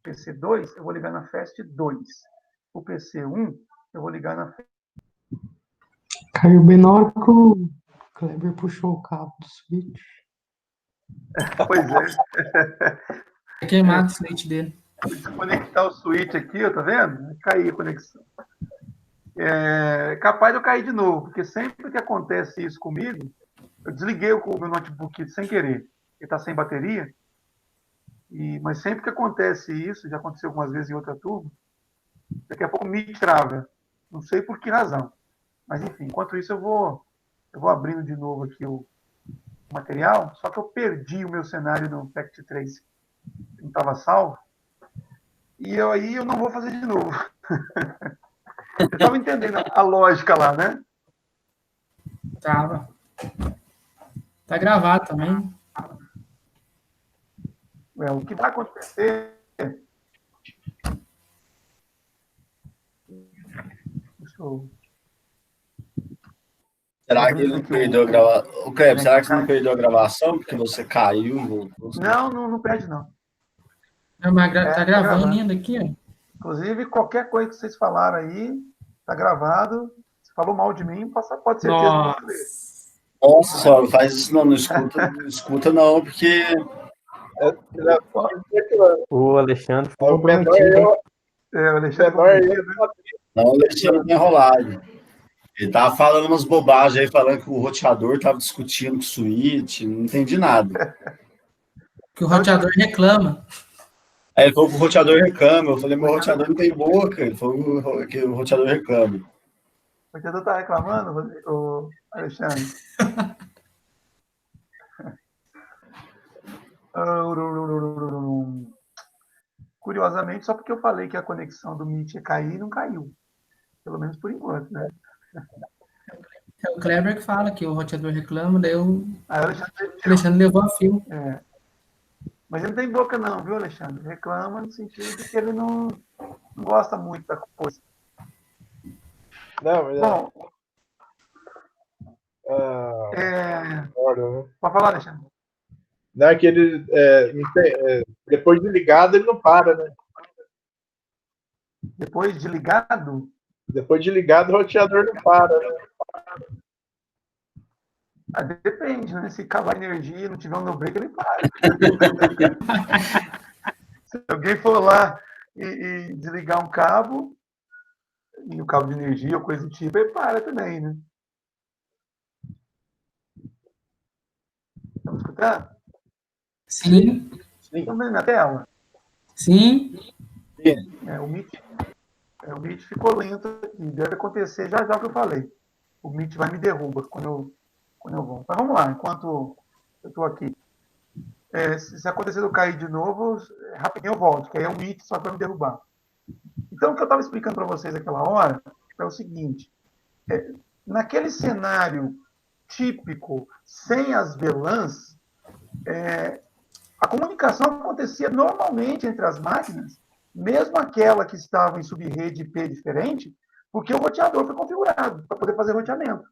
PC2, eu vou ligar na fast 2. O PC1, eu vou ligar na...
Caiu bem na hora que o Kleber puxou o cabo do switch.
Pois é.
É queimado o switch dele.
Desconectar o switch aqui, ó, tá vendo? Caiu a conexão. É capaz de eu cair de novo, porque sempre que acontece isso comigo, eu desliguei o meu notebook sem querer. Ele está sem bateria. Mas sempre que acontece isso, já aconteceu algumas vezes em outra turma, daqui a pouco me trava. Não sei por que razão. Mas, enfim, enquanto isso eu vou abrindo de novo aqui o material, só que eu perdi o meu cenário no Pact 3. Não estava salvo. E aí eu não vou fazer de novo. Eu estava entendendo a lógica lá, né?
Tava. Tá gravado também.
O que vai acontecer...
Será que ele não perdeu a gravação? O Kleber, será que você não perdeu a gravação porque você caiu e voltou?
Não perde, não.
Não, mas tá gravando ainda aqui, ó.
Inclusive, qualquer coisa que vocês falaram aí, tá gravado. Se falou mal de mim, pode ser certeza.
Nossa, só faz isso não escuta não, porque...
O Alexandre foi
O menor
comprometido.
O Alexandre
Não, o Alexandre tem enrolado. Ele tava falando umas bobagens aí, falando que o roteador tava discutindo com o switch, não entendi nada.
Que o roteador reclama.
Aí ele falou que o roteador reclama. Eu falei, meu roteador não tem boca. Ele falou que o roteador reclama.
O roteador tá reclamando, o Alexandre? Curiosamente, só porque eu falei que a conexão do Meet ia cair, não caiu. Pelo menos por enquanto, né?
É o Kleber que fala que o roteador reclama, daí o
Alexandre
levou a fio.
Mas ele não tem boca não, viu, Alexandre? Reclama no sentido de que ele não gosta muito da coisa.
Não, mas...
Bom, pode falar, Alexandre.
Não é que ele... depois de ligado, ele não para, né?
Depois de ligado?
Depois de ligado, o roteador não para, né?
Depende, né? Se acabar a energia e não tiver um no-break, ele para. Se alguém for lá e desligar um cabo, e o cabo de energia ou coisa do tipo, ele para também, né? Estamos escutando?
Sim.
Estão vendo na tela?
Sim.
O Meet ficou lento aqui. Deve acontecer já o que eu falei. O Meet vai me derrubar quando eu vou. Mas vamos lá, enquanto eu estou aqui. Se acontecer eu cair de novo, rapidinho eu volto, que aí é um Meet só para me derrubar. Então, o que eu estava explicando para vocês naquela hora é o seguinte. Naquele cenário típico, sem as VLANs, A comunicação acontecia normalmente entre as máquinas, mesmo aquela que estava em subrede IP diferente, porque o roteador foi configurado para poder fazer roteamento.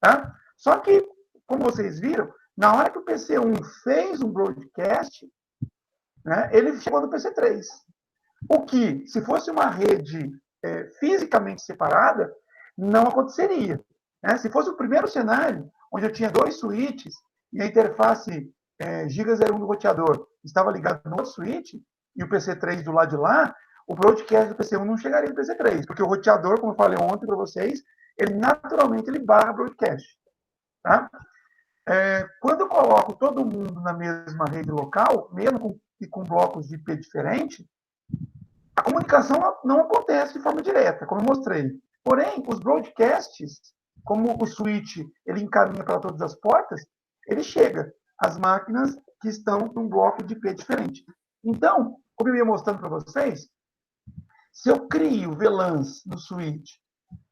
Tá? Só que, como vocês viram, na hora que o PC1 fez um broadcast, né, ele chegou no PC3. O que, se fosse uma rede fisicamente separada, não aconteceria. Né? Se fosse o primeiro cenário, onde eu tinha 2 switches e a interface Giga 01 do roteador estava ligado no outro switch e o PC3 do lado de lá, o broadcast do PC1 não chegaria no PC3, porque o roteador, como eu falei ontem para vocês, ele naturalmente barra broadcast. Tá? Quando eu coloco todo mundo na mesma rede local, mesmo com blocos de IP diferentes, a comunicação não acontece de forma direta, como eu mostrei. Porém, os broadcasts, como o switch ele encaminha para todas as portas, ele chega às máquinas que estão num bloco de IP diferente. Então, como eu ia mostrando para vocês, se eu crio VLANs no switch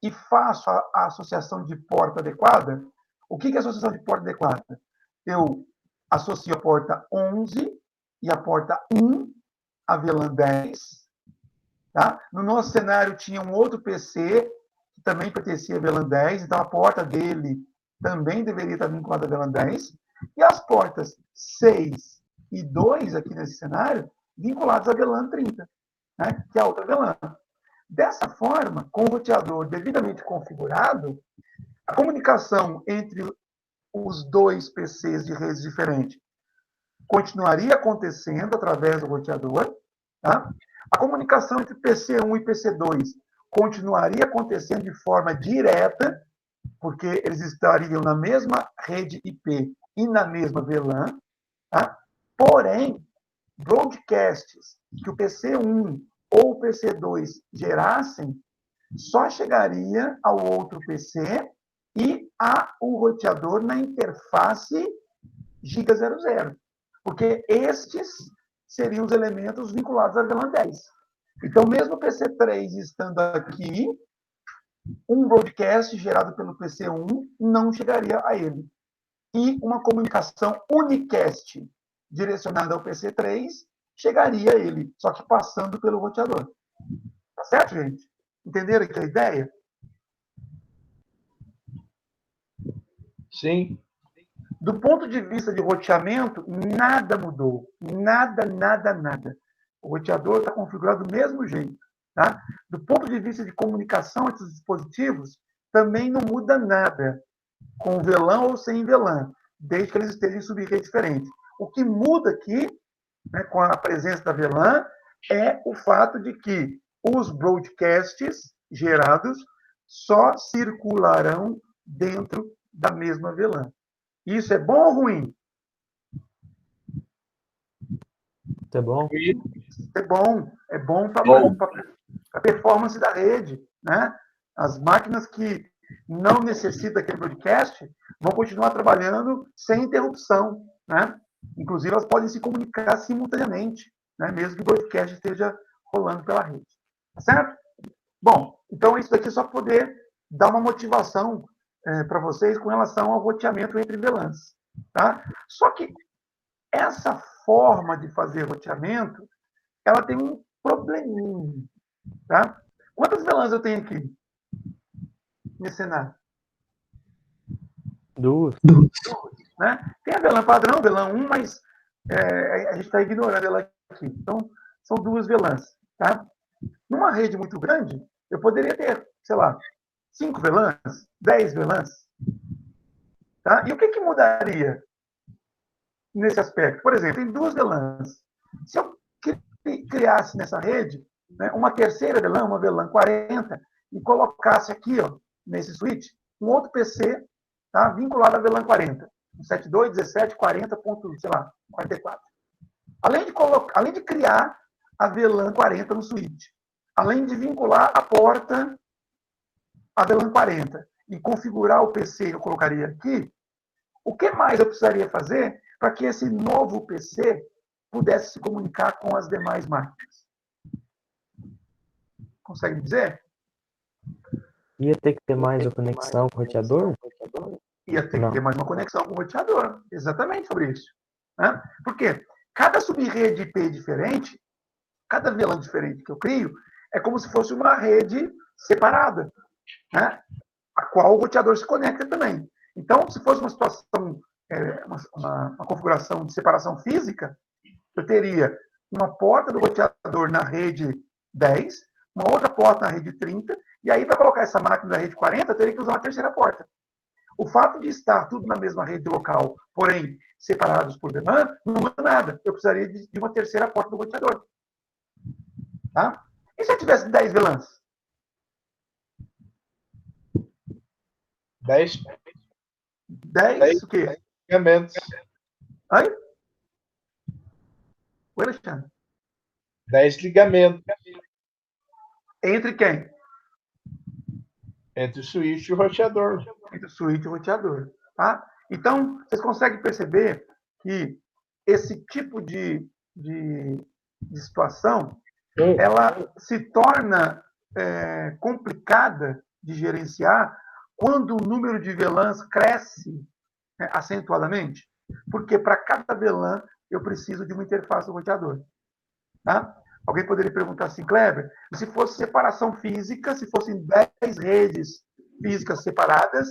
e faço a associação de porta adequada, o que é associação de porta adequada? Eu associo a porta 11 e a porta 1 a VLAN 10. Tá? No nosso cenário tinha um outro PC que também pertencia a VLAN 10, então a porta dele também deveria estar vinculada a VLAN 10. E as portas 6 e 2 aqui nesse cenário, vinculadas a VLAN 30, né? Que é a outra VLAN. Dessa forma, com o roteador devidamente configurado, a comunicação entre os 2 PCs de redes diferentes continuaria acontecendo através do roteador. Tá? A comunicação entre PC1 e PC2 continuaria acontecendo de forma direta, porque eles estariam na mesma rede IP e na mesma VLAN. Tá? Porém, broadcasts que o PC1 ou o PC2 gerassem só chegaria ao outro PC e ao roteador na interface Giga 00, porque estes seriam os elementos vinculados à VLAN 10. Então, mesmo o PC3 estando aqui, um broadcast gerado pelo PC1 não chegaria a ele. E uma comunicação unicast direcionada ao PC3 chegaria a ele, só que passando pelo roteador. Tá certo, gente? Entenderam aqui a ideia?
Sim.
Do ponto de vista de roteamento, nada mudou. Nada, nada, nada. O roteador está configurado do mesmo jeito. Tá? Do ponto de vista de comunicação entre os dispositivos, também não muda nada, com VLAN ou sem VLAN, desde que eles estejam em sub-rede diferente. O que muda aqui, né, com a presença da VLAN, é o fato de que os broadcasts gerados só circularão dentro da mesma VLAN. Isso é bom ou ruim?
Isso é bom?
É bom para a performance da rede. Né? As máquinas que não necessitam daquele broadcast vão continuar trabalhando sem interrupção. Né? Inclusive, elas podem se comunicar simultaneamente, né? Mesmo que o broadcast esteja rolando pela rede. Tá certo? Bom, então isso daqui é só poder dar uma motivação para vocês com relação ao roteamento entre VLANs. Tá? Só que essa forma de fazer roteamento, ela tem um probleminha. Tá? Quantas VLANs eu tenho aqui nesse cenário?
2.
Né? Tem a VLAN padrão, VLAN 1, mas a gente está ignorando ela aqui. Então, são 2 VLANs. Tá? Numa rede muito grande, eu poderia ter, sei lá, 5 VLANs, 10 VLANs. Tá? E o que mudaria nesse aspecto? Por exemplo, tem 2 VLANs. Se eu criasse nessa rede, né, uma terceira VLAN, uma VLAN 40, e colocasse aqui, ó, nesse switch, um outro PC, tá, vinculado à VLAN 40, 72.17.40.44. Além de criar a VLAN 40 no switch, além de vincular a porta à VLAN 40 e configurar o PC que eu colocaria aqui, o que mais eu precisaria fazer para que esse novo PC pudesse se comunicar com as demais máquinas? Consegue dizer?
Ia ter que ter mais uma conexão com o roteador?
Ia ter que ter mais uma conexão com o roteador. Exatamente, Fabrício. Né? Por quê? Cada subrede IP diferente, cada VLAN diferente que eu crio, é como se fosse uma rede separada, né? A qual o roteador se conecta também. Então, se fosse uma situação, uma configuração de separação física, eu teria uma porta do roteador na rede 10, uma outra porta na rede 30, e aí, para colocar essa máquina na rede 40, eu teria que usar uma terceira porta. O fato de estar tudo na mesma rede local, porém separados por VLAN, não muda nada. Eu precisaria de uma terceira porta do roteador. Tá? E se eu tivesse 10 VLANs?
10
10 o quê?
ligamentos.
Oi? Oi, Alexandre.
10 ligamentos
Entre quem?
entre o switch e o roteador.
Entre o switch e o roteador. Tá? Então, vocês conseguem perceber que esse tipo de situação, ela se torna complicada de gerenciar quando o número de VLANs cresce acentuadamente, porque para cada VLAN eu preciso de uma interface do roteador. Tá? Alguém poderia perguntar assim, Kleber, se fosse separação física, se fossem 10 redes físicas separadas,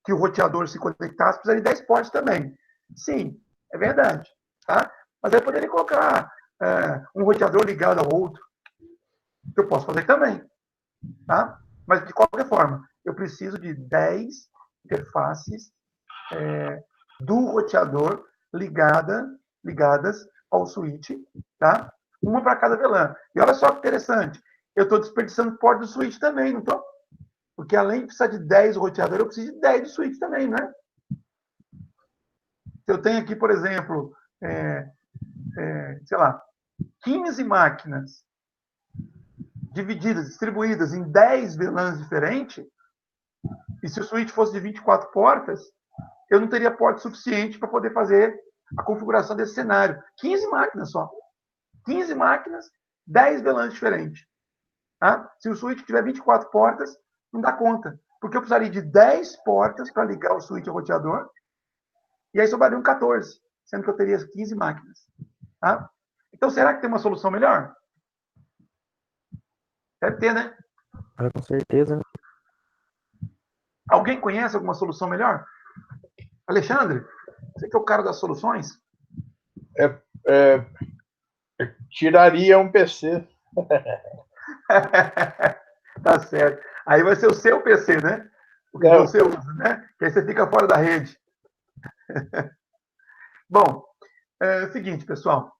que o roteador se conectasse, precisaria de 10 portas também. Sim, é verdade. Tá? Mas aí eu poderia colocar um roteador ligado ao outro, que eu posso fazer também. Tá? Mas, de qualquer forma, eu preciso de 10 interfaces do roteador ligadas ao switch, tá? Uma para cada VLAN. E olha só que interessante, eu estou desperdiçando porta do switch também, não estou? Porque além de precisar de 10 roteadores, eu preciso de 10 do switch também, né? Eu tenho aqui, por exemplo, sei lá, 15 máquinas distribuídas em 10 VLANs diferentes, e se o switch fosse de 24 portas, eu não teria porta suficiente para poder fazer a configuração desse cenário. 15 máquinas só. 15 máquinas, 10 VLANs diferentes. Tá? Se o switch tiver 24 portas, não dá conta. Porque eu precisaria de 10 portas para ligar o switch ao roteador, e aí sobrariam 14, sendo que eu teria 15 máquinas. Tá? Então, será que tem uma solução melhor? Deve ter, né?
Com certeza, né?
Alguém conhece alguma solução melhor? Alexandre, você que é o cara das soluções?
Tiraria um PC.
Tá certo. Aí vai ser o seu PC, né? O que você usa, né? Que aí você fica fora da rede. Bom, é o seguinte, pessoal.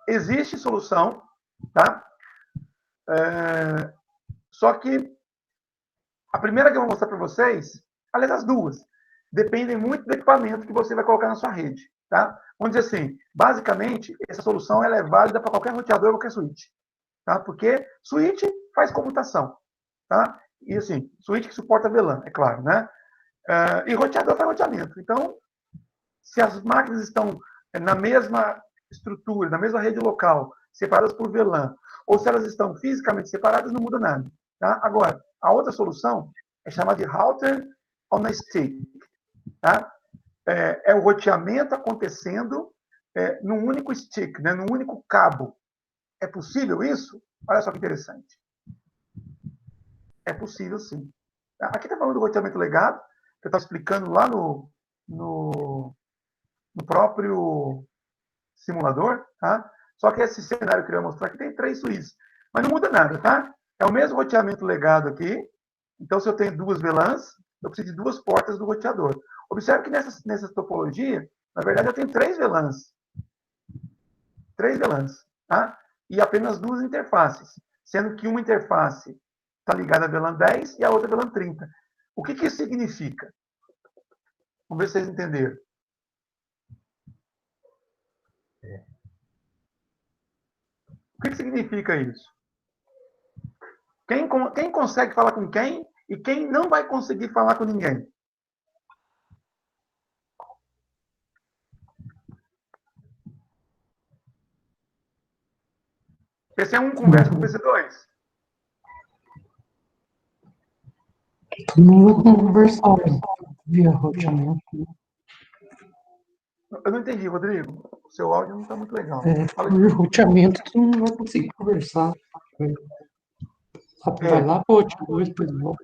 Existe solução, tá? Só que a primeira que eu vou mostrar para vocês, aliás, as duas, dependem muito do equipamento que você vai colocar na sua rede, tá? Vamos dizer assim, basicamente, essa solução ela é válida para qualquer roteador, qualquer switch, tá? Porque switch faz comutação, tá? E assim, switch que suporta VLAN, é claro, né? E roteador faz roteamento. Então, se as máquinas estão na mesma estrutura, na mesma rede local, separadas por VLAN, ou se elas estão fisicamente separadas, não muda nada, tá? Agora, a outra solução é chamada de router on a stick, tá? É o roteamento acontecendo num único stick, né? Num único cabo. É possível isso? Olha só que interessante. É possível, sim. Aqui está falando do roteamento legado, que eu estava explicando lá no próprio simulador, tá? Só que esse cenário que eu ia mostrar aqui tem 3 switches. Mas não muda nada, tá? É o mesmo roteamento legado aqui. Então, se eu tenho 2 VLANs, eu preciso de 2 portas do roteador. Observe que nessa topologia, na verdade, eu tenho 3 VLANs. 3 VLANs, tá? E apenas 2 interfaces. Sendo que uma interface está ligada a VLAN 10 e a outra a VLAN 30. O que isso significa? Vamos ver se vocês entenderam. O que significa isso? Quem consegue falar com quem e quem não vai conseguir falar com ninguém? PC1 conversa com PC2.
Todo mundo vai conversar via roteamento.
Eu não entendi, Rodrigo. O seu áudio não está muito legal. Fala de
Por roteamento, tu não vai conseguir conversar. Vai lá pro roteador, depois volta.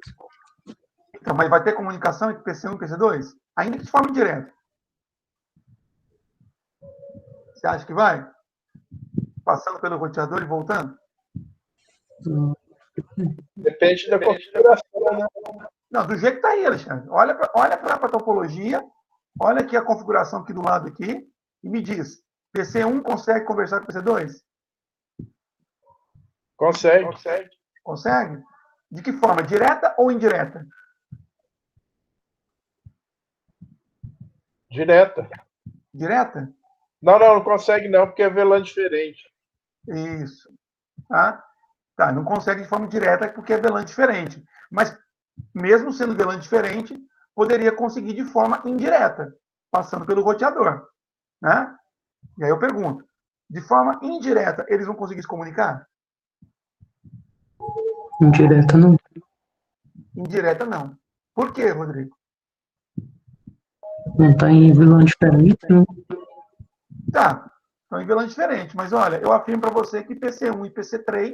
Então, mas vai ter comunicação entre PC1 e PC2? Ainda que de forma indireta. Você acha que vai? Passando pelo roteador e voltando?
Depende da configuração, né?
Não, do jeito que está aí, Alexandre. Olha para a topologia, olha aqui a configuração aqui do lado aqui, e me diz, PC1 consegue conversar com PC2?
Consegue.
Consegue? De que forma? Direta ou indireta?
Direta.
Direta?
Não consegue não, porque é VLAN diferente.
Isso. Tá, não consegue de forma direta porque é VLAN diferente. Mas, mesmo sendo VLAN diferente, poderia conseguir de forma indireta, passando pelo roteador. Né? E aí eu pergunto, de forma indireta, eles vão conseguir se comunicar?
Indireta não.
Indireta, não. Por quê, Rodrigo?
Não tá em vilão diferente, não.
Tá, estão em VLAN diferente. Mas, olha, eu afirmo para você que PC1 e PC3,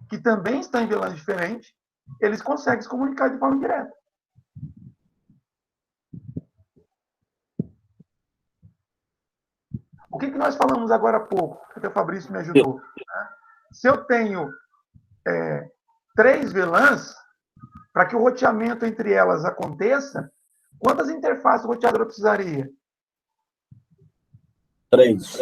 que também estão em VLAN diferente, eles conseguem se comunicar de forma indireta. O que nós falamos agora há pouco? Até o Fabrício me ajudou. Né? Se eu tenho 3 VLANs, para que o roteamento entre elas aconteça, quantas interfaces o roteador precisaria?
3.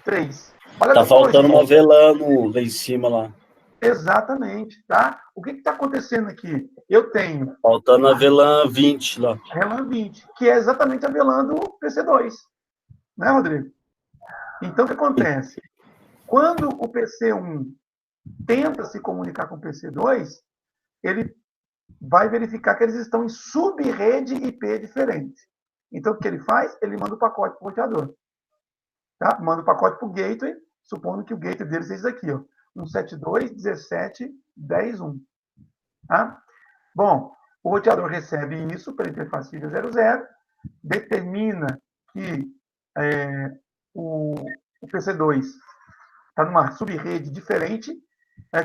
3. Olha
Tá
a
faltando
topologia.
uma VLAN lá em cima lá.
Exatamente, tá? O que está acontecendo aqui? Eu tenho
Faltando a VLAN 20 lá.
a VLAN 20, que é exatamente a VLAN do PC2. Né, Rodrigo? Então, o que acontece? Quando o PC1 tenta se comunicar com o PC2, ele vai verificar que eles estão em sub-rede IP diferente. Então, o que ele faz? Ele manda o pacote para o roteador. Tá? Manda o pacote para o gateway, supondo que o gateway deles é esse aqui, ó, 172.17.10.1. Tá? Bom, o roteador recebe isso pela interface 00, determina que o PC2 está numa sub-rede diferente,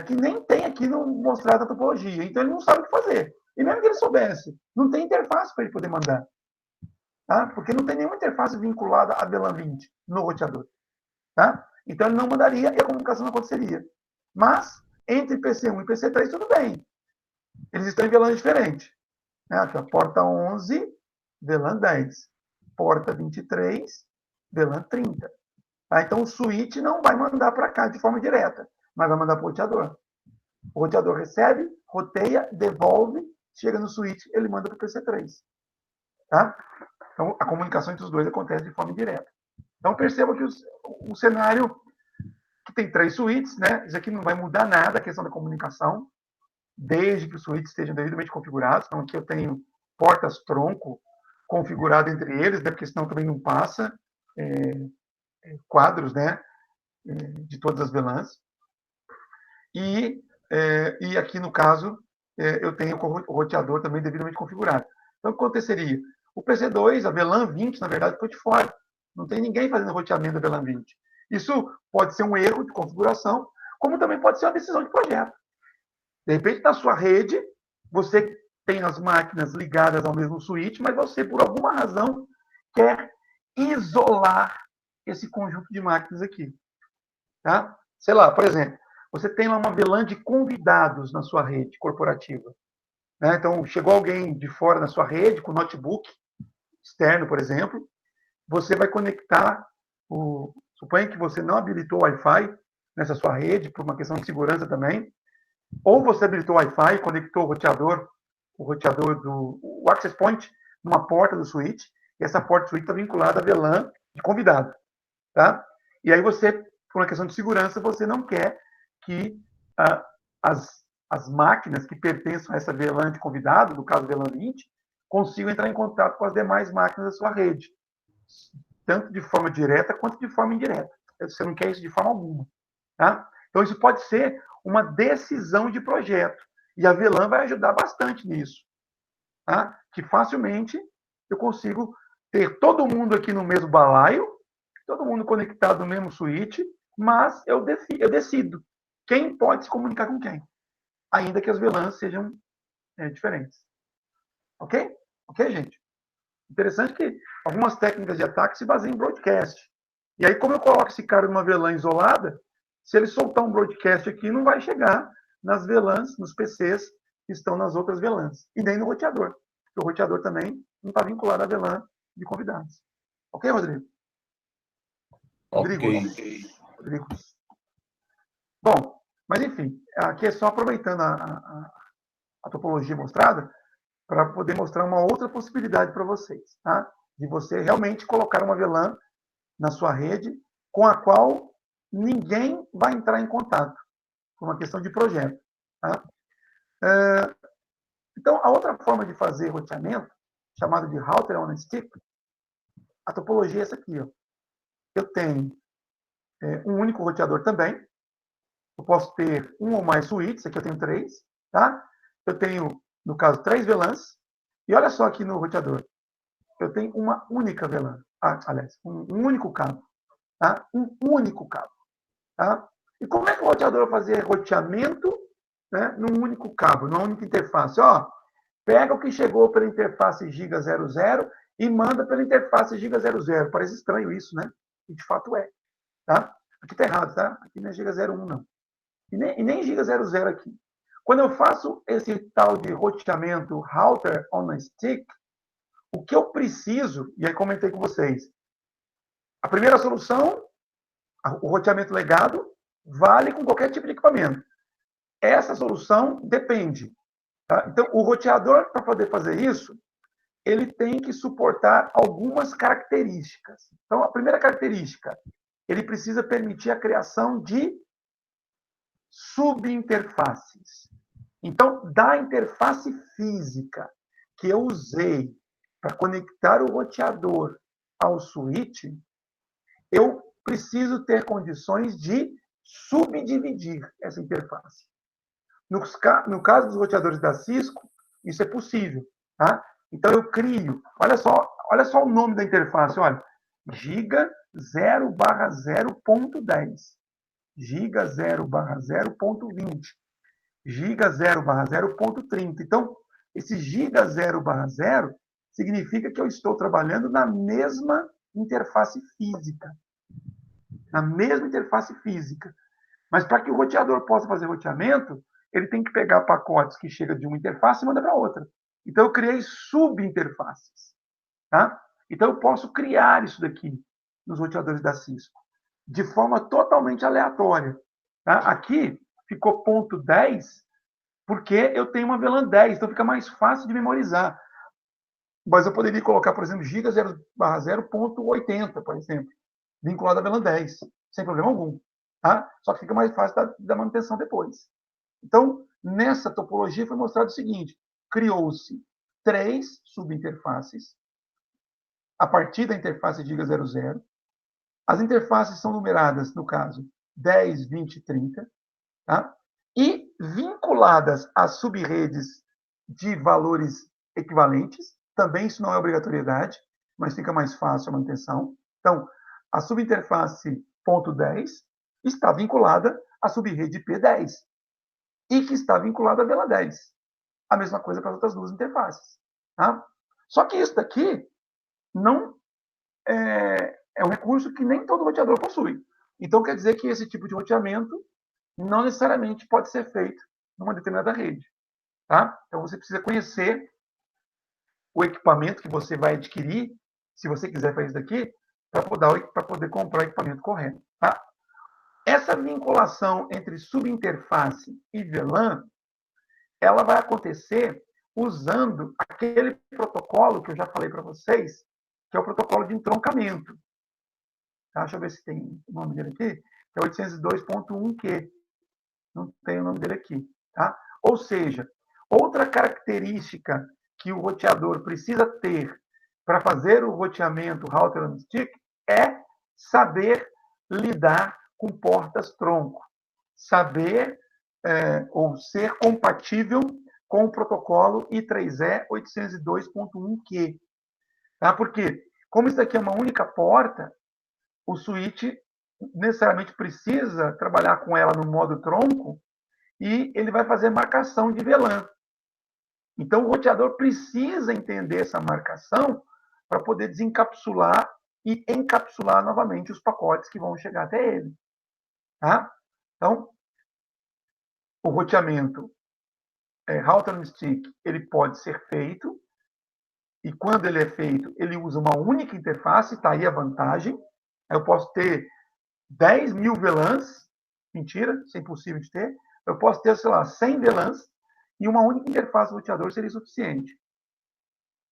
que nem tem aqui no mostrado a topologia. Então, ele não sabe o que fazer. E mesmo que ele soubesse, não tem interface para ele poder mandar. Tá? Porque não tem nenhuma interface vinculada a VLAN 20 no roteador. Tá? Então, ele não mandaria e a comunicação não aconteceria. Mas, entre PC1 e PC3, tudo bem. Eles estão em VLAN diferente. Né? Aqui, ó, porta 11, VLAN 10. Porta 23, VLAN 30. Tá? Então, o switch não vai mandar para cá de forma direta, mas vai mandar para o roteador. O roteador recebe, roteia, devolve, chega no switch, ele manda para o PC3. Tá? Então, a comunicação entre os dois acontece de forma indireta. Então, perceba que o cenário que tem 3 switches, né? Isso aqui não vai mudar nada a questão da comunicação, desde que os switches estejam devidamente configurados. Então, aqui eu tenho portas-tronco configurado entre eles, né? Porque senão também não passa quadros, né? De todas as VLANs. E aqui, no caso, eu tenho o roteador também devidamente configurado. Então, o que aconteceria? O PC2, a VLAN 20, na verdade, ficou de fora. Não tem ninguém fazendo roteamento da VLAN 20. Isso pode ser um erro de configuração, como também pode ser uma decisão de projeto. De repente, na sua rede, você tem as máquinas ligadas ao mesmo switch, mas você, por alguma razão, quer isolar esse conjunto de máquinas aqui. Tá? Sei lá, por exemplo, você tem lá uma VLAN de convidados na sua rede corporativa. Né? Então, chegou alguém de fora na sua rede, com notebook externo, por exemplo, você vai conectar, suponha que você não habilitou o Wi-Fi nessa sua rede, por uma questão de segurança também, ou você habilitou o Wi-Fi, conectou o roteador do access point numa porta do switch, e essa porta do switch está vinculada à VLAN de convidado. Tá? E aí você, por uma questão de segurança, você não quer que as máquinas que pertençam a essa VLAN de convidado, no caso VLAN 20, consigam entrar em contato com as demais máquinas da sua rede, tanto de forma direta quanto de forma indireta. Você não quer isso de forma alguma. Tá? Então, isso pode ser uma decisão de projeto. E a VLAN vai ajudar bastante nisso. Tá? Que facilmente eu consigo ter todo mundo aqui no mesmo balaio, todo mundo conectado no mesmo switch, mas eu decido quem pode se comunicar com quem, ainda que as VLANs sejam diferentes. Ok? Ok, gente? Interessante que algumas técnicas de ataque se baseiam em broadcast. E aí, como eu coloco esse cara numa VLAN isolada, se ele soltar um broadcast aqui, não vai chegar nas VLANs, nos PCs que estão nas outras VLANs. E nem no roteador. Porque o roteador também não está vinculado à VLAN de convidados. Ok, Rodrigo? Rodrigo. Bom, mas enfim, aqui é só aproveitando a topologia mostrada para poder mostrar uma outra possibilidade para vocês, tá? De você realmente colocar uma VLAN na sua rede com a qual ninguém vai entrar em contato, por uma questão de projeto, tá? Então, a outra forma de fazer roteamento, chamada de router on a stick, a topologia é essa aqui, ó. Eu tenho um único roteador também. Eu posso ter um ou mais switches, aqui eu tenho 3, tá? Eu tenho, no caso, 3 VLANs. E olha só aqui no roteador. Eu tenho uma única VLAN. Aliás, um único cabo. Tá? Um único cabo. Tá? E como é que o roteador vai fazer roteamento, né, num único cabo, numa única interface? Ó, pega o que chegou pela interface Giga00 e manda pela interface Giga00. Parece estranho isso, né? E de fato é. Tá? Aqui está errado, tá? Aqui não é Giga01, não. E nem Giga00 aqui. Quando eu faço esse tal de roteamento router on a stick, o que eu preciso, e aí comentei com vocês, a primeira solução, o roteamento legado, vale com qualquer tipo de equipamento. Essa solução depende. Tá? Então, o roteador, para poder fazer isso, ele tem que suportar algumas características. Então, a primeira característica, ele precisa permitir a criação de subinterfaces. Então, da interface física que eu usei para conectar o roteador ao switch, eu preciso ter condições de subdividir essa interface. No caso dos roteadores da Cisco, isso é possível. Tá? Então, eu crio, olha só o nome da interface, olha, Giga 0/0.10, Giga 0/0.20, Giga 0/0.30. Então, esse Giga 0/0 significa que eu estou trabalhando na mesma interface física. Na mesma interface física. Mas para que o roteador possa fazer roteamento, ele tem que pegar pacotes que chegam de uma interface e manda para outra. Então, eu criei subinterfaces. Tá? Então, eu posso criar isso daqui nos roteadores da Cisco, de forma totalmente aleatória. Tá? Aqui ficou ponto 10, porque eu tenho uma VLAN 10, então fica mais fácil de memorizar. Mas eu poderia colocar, por exemplo, Giga 0/0.80, por exemplo, vinculado à VLAN 10, sem problema algum. Tá? Só que fica mais fácil da manutenção depois. Então, nessa topologia foi mostrado o seguinte, criou-se 3 subinterfaces a partir da interface Giga 00. As interfaces são numeradas, no caso, 10, 20 e 30, tá? E vinculadas a subredes de valores equivalentes. Também isso não é obrigatoriedade, mas fica mais fácil a manutenção. Então, a subinterface .10 está vinculada à subrede P10 e que está vinculada à VLAN 10. A mesma coisa para as outras duas interfaces. Tá? Só que isso daqui não é um recurso que nem todo roteador possui. Então, quer dizer que esse tipo de roteamento não necessariamente pode ser feito numa determinada rede. Tá? Então, você precisa conhecer o equipamento que você vai adquirir, se você quiser fazer isso daqui, para poder comprar o equipamento correto. Tá? Essa vinculação entre subinterface e VLAN, ela vai acontecer usando aquele protocolo que eu já falei para vocês, que é o protocolo de entroncamento. Tá? Deixa eu ver se tem o nome dele aqui, que é 802.1q. Não tem o nome dele aqui. Tá? Ou seja, outra característica que o roteador precisa ter para fazer o roteamento router on stick é saber lidar com portas tronco. Saber ou ser compatível com o protocolo I3E 802.1q. Tá? Por quê? Como isso aqui é uma única porta, o switch necessariamente precisa trabalhar com ela no modo tronco e ele vai fazer marcação de VLAN. Então, o roteador precisa entender essa marcação para poder desencapsular e encapsular novamente os pacotes que vão chegar até ele. Tá? Então, o roteamento router on stick, ele pode ser feito, e quando ele é feito, ele usa uma única interface, está aí a vantagem. Eu posso ter 10 mil VLANs, mentira, isso é impossível de ter. Eu posso ter, sei lá, 100 VLANs, e uma única interface do roteador seria suficiente.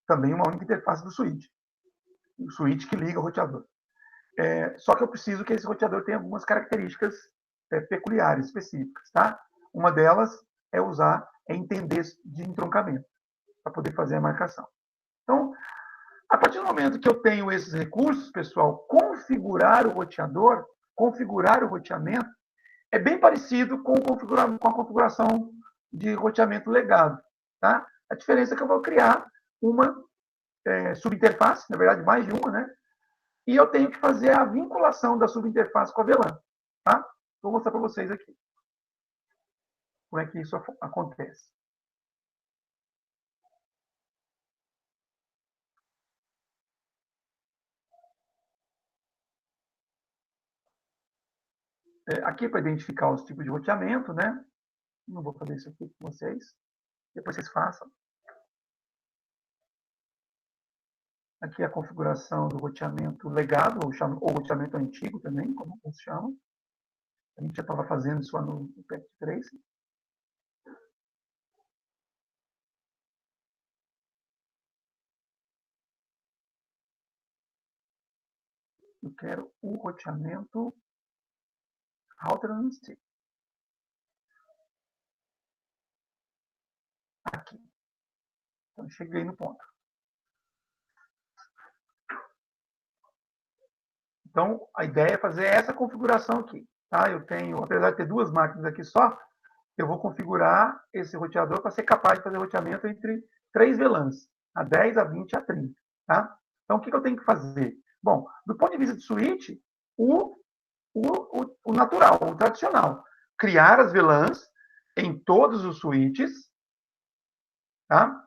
Também uma única interface do switch. O switch que liga o roteador. Só que eu preciso que esse roteador tenha algumas características peculiares, específicas. Tá? Uma delas é entender de entroncamento, para poder fazer a marcação. Então, a partir do momento que eu tenho esses recursos, pessoal, configurar o roteador, configurar o roteamento, é bem parecido com a configuração de roteamento legado. Tá? A diferença é que eu vou criar uma subinterface, na verdade, mais de uma, né? E eu tenho que fazer a vinculação da subinterface com a VLAN. Tá? Vou mostrar para vocês aqui como é que isso acontece. Aqui para identificar os tipos de roteamento, né? Não vou fazer isso aqui com vocês. Depois vocês façam. Aqui é a configuração do roteamento legado, ou roteamento antigo também, como se chama. A gente já estava fazendo isso lá no PET 3. Eu quero o roteamento router on stick. Aqui. Então, cheguei no ponto. Então, a ideia é fazer essa configuração aqui. Tá? Eu tenho, apesar de ter duas máquinas aqui só, eu vou configurar esse roteador para ser capaz de fazer roteamento entre 3 VLANs, a 10, a 20 e a 30. Tá? Então, o que eu tenho que fazer? Bom, do ponto de vista de switch, o natural, o tradicional. Criar as VLANs em todos os switches. Tá?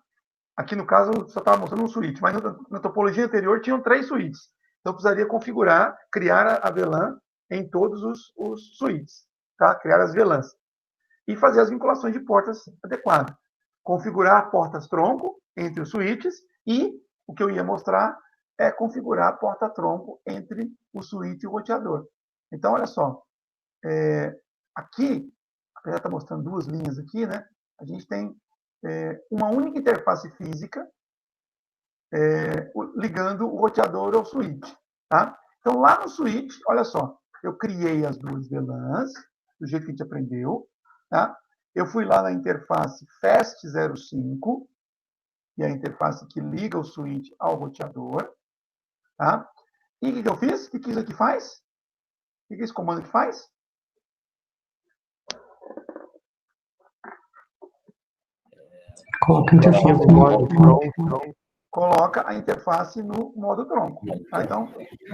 Aqui, no caso, só estava mostrando um switch, mas na topologia anterior tinham 3 switches. Então, eu precisaria configurar, criar a VLAN em todos os switches. Tá? Criar as VLANs. E fazer as vinculações de portas adequadas. Configurar portas tronco entre os switches e o que eu ia mostrar é configurar a porta tronco entre o switch e o roteador. Então, olha só. Aqui, apesar de estar mostrando duas linhas aqui, né, a gente tem uma única interface física ligando o roteador ao switch. Tá? Então, lá no switch, olha só, eu criei as duas VLANs, do jeito que a gente aprendeu. Tá? Eu fui lá na interface FAST05, que é a interface que liga o switch ao roteador. Tá? E o que eu fiz? O que isso aqui faz? O que esse comando aqui faz?
Coloca a interface no modo tronco.
Coloca a interface no modo tronco. Tá? Então,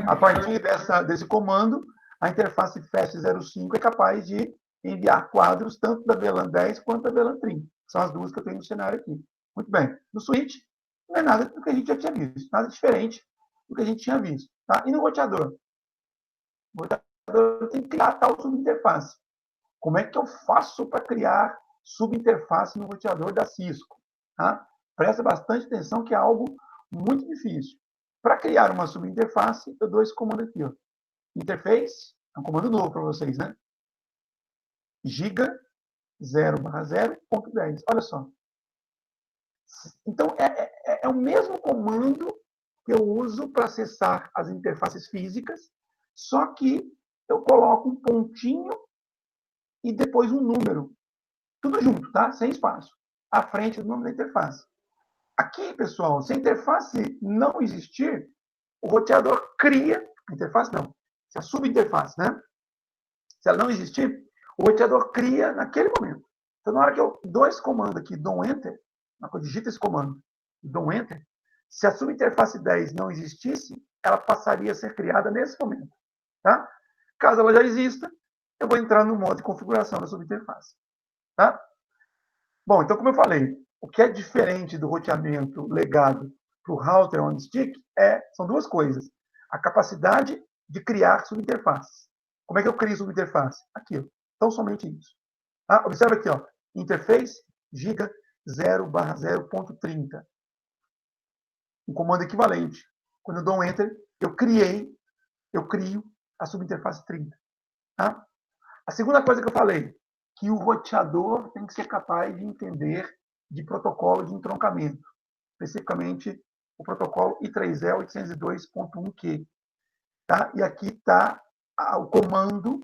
a partir desse comando, a interface FAST05 é capaz de enviar quadros tanto da VLAN 10 quanto da VLAN 30. São as duas que eu tenho no cenário aqui. Muito bem. No switch, não é nada do que a gente já tinha visto. Nada diferente do que a gente tinha visto. Tá? E no roteador? O roteador tem que criar tal subinterface. Como é que eu faço para criar subinterface no roteador da Cisco? Tá? Presta bastante atenção que é algo muito difícil. Para criar uma subinterface, eu dou esse comando aqui. Ó. Interface, é um comando novo para vocês, né? Giga 0/0.10. Olha só. Então, é o mesmo comando que eu uso para acessar as interfaces físicas, só que eu coloco um pontinho e depois um número. Tudo junto, tá? Sem espaço. À frente do nome da interface. Aqui, pessoal, se a interface não existir, o roteador cria... Interface não. Se a subinterface, né? Se ela não existir, o roteador cria naquele momento. Então, na hora que eu dou esse comando aqui, dou um Enter, na hora que eu digito esse comando e dou um Enter, se a subinterface 10 não existisse, ela passaria a ser criada nesse momento. Tá? Caso ela já exista, eu vou entrar no modo de configuração da subinterface. Tá? Bom, então, como eu falei, o que é diferente do roteamento legado para o router on stick são duas coisas. A capacidade de criar subinterfaces. Como é que eu crio subinterface? Aqui, ó. Então, somente isso. Tá? Observa aqui, ó. Interface giga 0/0.30. Um comando equivalente. Quando eu dou um Enter, eu crio a subinterface 30. Tá? A segunda coisa que eu falei, que o roteador tem que ser capaz de entender de protocolo de entroncamento, especificamente o protocolo I3E 802.1Q. Tá? E aqui está o comando,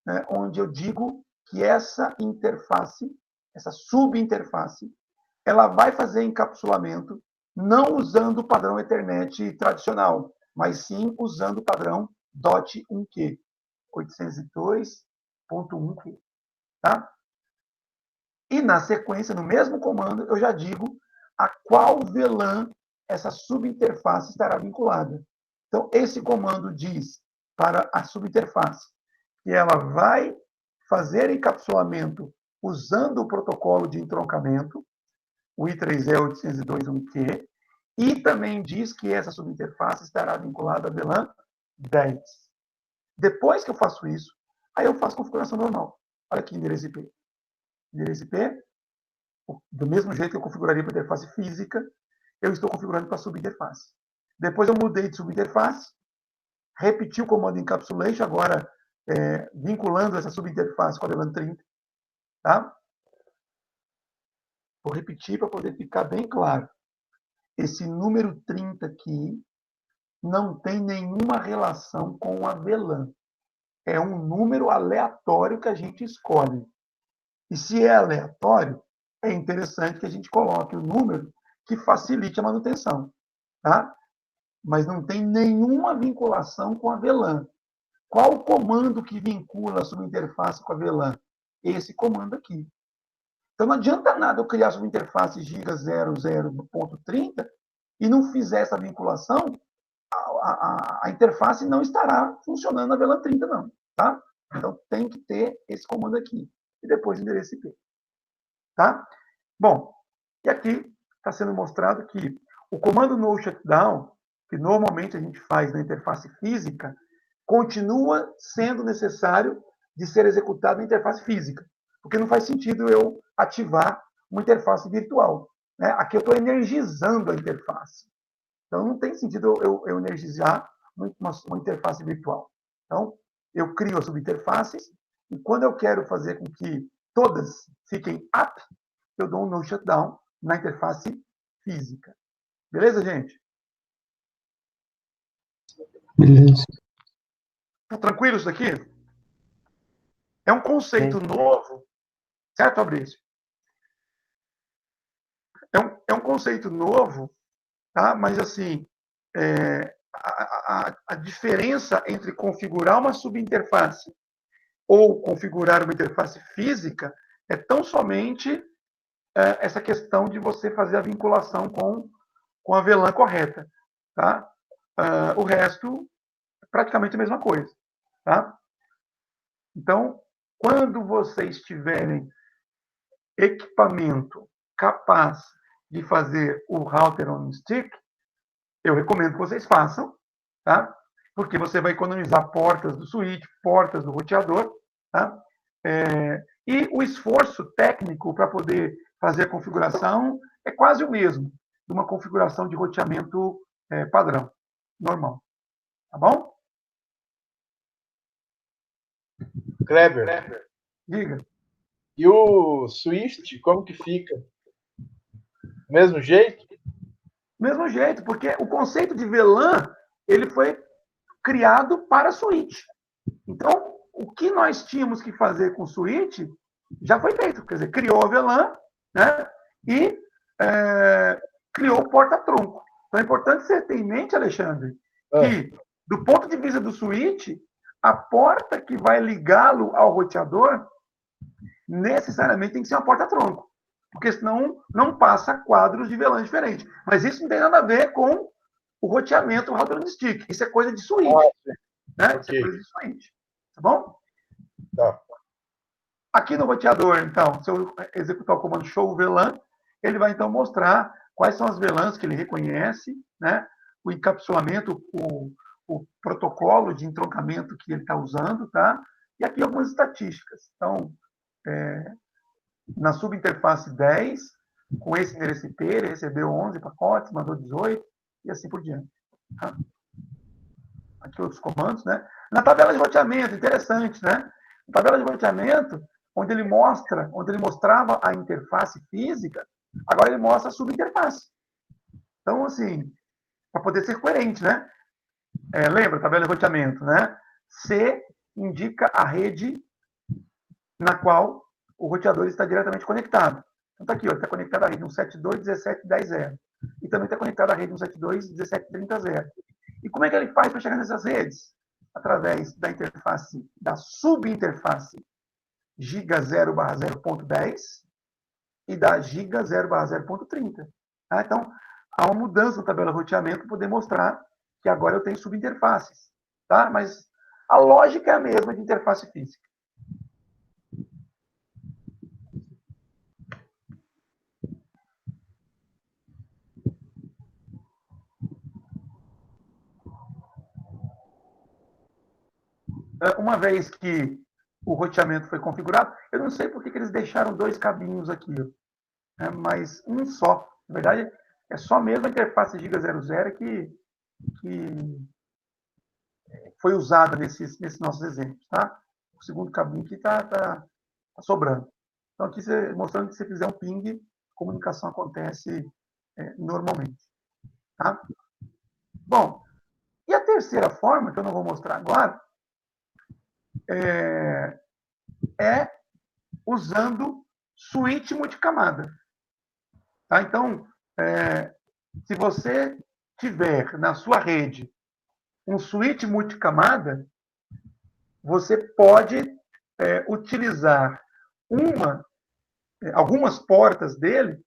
né, onde eu digo que essa interface, essa subinterface, ela vai fazer encapsulamento não usando o padrão Ethernet tradicional, mas sim usando o padrão DOT1Q, 802.1Q. Tá? E na sequência, no mesmo comando, eu já digo a qual VLAN essa subinterface estará vinculada. Então, esse comando diz para a subinterface que ela vai fazer encapsulamento usando o protocolo de entroncamento, o I3E 802.1Q, e também diz que essa subinterface estará vinculada a VLAN 10. Depois que eu faço isso, aí eu faço configuração normal. Olha aqui, endereço IP. Endereço IP, do mesmo jeito que eu configuraria para interface física, eu estou configurando para subinterface. Depois eu mudei de subinterface, repeti o comando encapsulation, agora vinculando essa subinterface com a VLAN 30. Tá? Vou repetir para poder ficar bem claro. Esse número 30 aqui não tem nenhuma relação com a VLAN. É um número aleatório que a gente escolhe. E se é aleatório, é interessante que a gente coloque o número que facilite a manutenção. Tá? Mas não tem nenhuma vinculação com a VLAN. Qual o comando que vincula a subinterface com a VLAN? Esse comando aqui. Então, não adianta nada eu criar a subinterface giga 00.30 e não fizer essa vinculação, a interface não estará funcionando na VLAN 30, não. Tá? Então, tem que ter esse comando aqui. E depois o endereço IP. Tá? Bom, e aqui está sendo mostrado que o comando no shutdown, que normalmente a gente faz na interface física, continua sendo necessário de ser executado na interface física, porque não faz sentido eu ativar uma interface virtual. Né? Aqui eu estou energizando a interface. Então, não tem sentido eu energizar uma interface virtual. Então, eu crio as subinterfaces e quando eu quero fazer com que todas fiquem up, eu dou um no shutdown na interface física. Beleza, gente?
Beleza.
Tá tranquilo isso daqui? É um conceito novo, certo, Fabrício? É um conceito novo, tá? Mas, assim, a diferença entre configurar uma subinterface ou configurar uma interface física é tão somente essa questão de você fazer a vinculação com a VLAN correta. Tá? O resto é praticamente a mesma coisa. Tá? Então, quando vocês tiverem equipamento capaz de fazer o router on stick, eu recomendo que vocês façam, tá? Porque você vai economizar portas do switch, portas do roteador, tá? E o esforço técnico para poder fazer a configuração é quase o mesmo de uma configuração de roteamento padrão, normal. Tá bom?
Kleber,
Diga.
e o Swift, como que fica? Mesmo jeito?
Mesmo jeito, porque o conceito de VLAN ele foi criado para switch. Então, o que nós tínhamos que fazer com o switch já foi feito. Quer dizer, criou a VLAN, né? E criou o porta-tronco. Então, é importante você ter em mente, Alexandre, que, do ponto de vista do switch, a porta que vai ligá-lo ao roteador necessariamente tem que ser uma porta-tronco. Porque senão não passa quadros de VLAN diferentes. Mas isso não tem nada a ver com o roteamento router on stick. Isso é coisa de switch. Né? Isso é coisa de switch. Tá bom?
Tá.
Aqui no roteador, então, se eu executar o comando show VLAN, ele vai então mostrar quais são as VLANs que ele reconhece, né? O encapsulamento, o protocolo de entroncamento que ele está usando, tá? E aqui algumas estatísticas. Então, na subinterface 10, com esse endereço IP, ele recebeu 11 pacotes, mandou 18, e assim por diante. Tá? Aqui outros comandos, né? Na tabela de roteamento, interessante, né? Na tabela de roteamento, onde ele mostrava a interface física, agora ele mostra a subinterface. Então, assim, para poder ser coerente, né? Lembra, tabela de roteamento, né? C indica a rede na qual o roteador está diretamente conectado. Então, está aqui, está conectado à rede 172.17.10.0 e também está conectado à rede 172.17.30.0. E como é que ele faz para chegar nessas redes? Através da interface, da subinterface giga 0/0.10 e da giga 0/0.30. Tá? Então, há uma mudança na tabela de roteamento para poder mostrar que agora eu tenho subinterfaces. Tá? Mas a lógica é a mesma de interface física. Uma vez que o roteamento foi configurado, eu não sei por que eles deixaram 2 cabinhos aqui, mas um só. Na verdade, é só mesmo a interface Giga 00 que foi usada nesses nossos exemplos. Tá? O segundo cabinho aqui está sobrando. Então, aqui mostrando que se você fizer um ping, a comunicação acontece normalmente. Tá? Bom, e a terceira forma, que eu não vou mostrar agora, é usando switch multicamada. Tá? Então, se você tiver na sua rede um switch multicamada, você pode utilizar algumas portas dele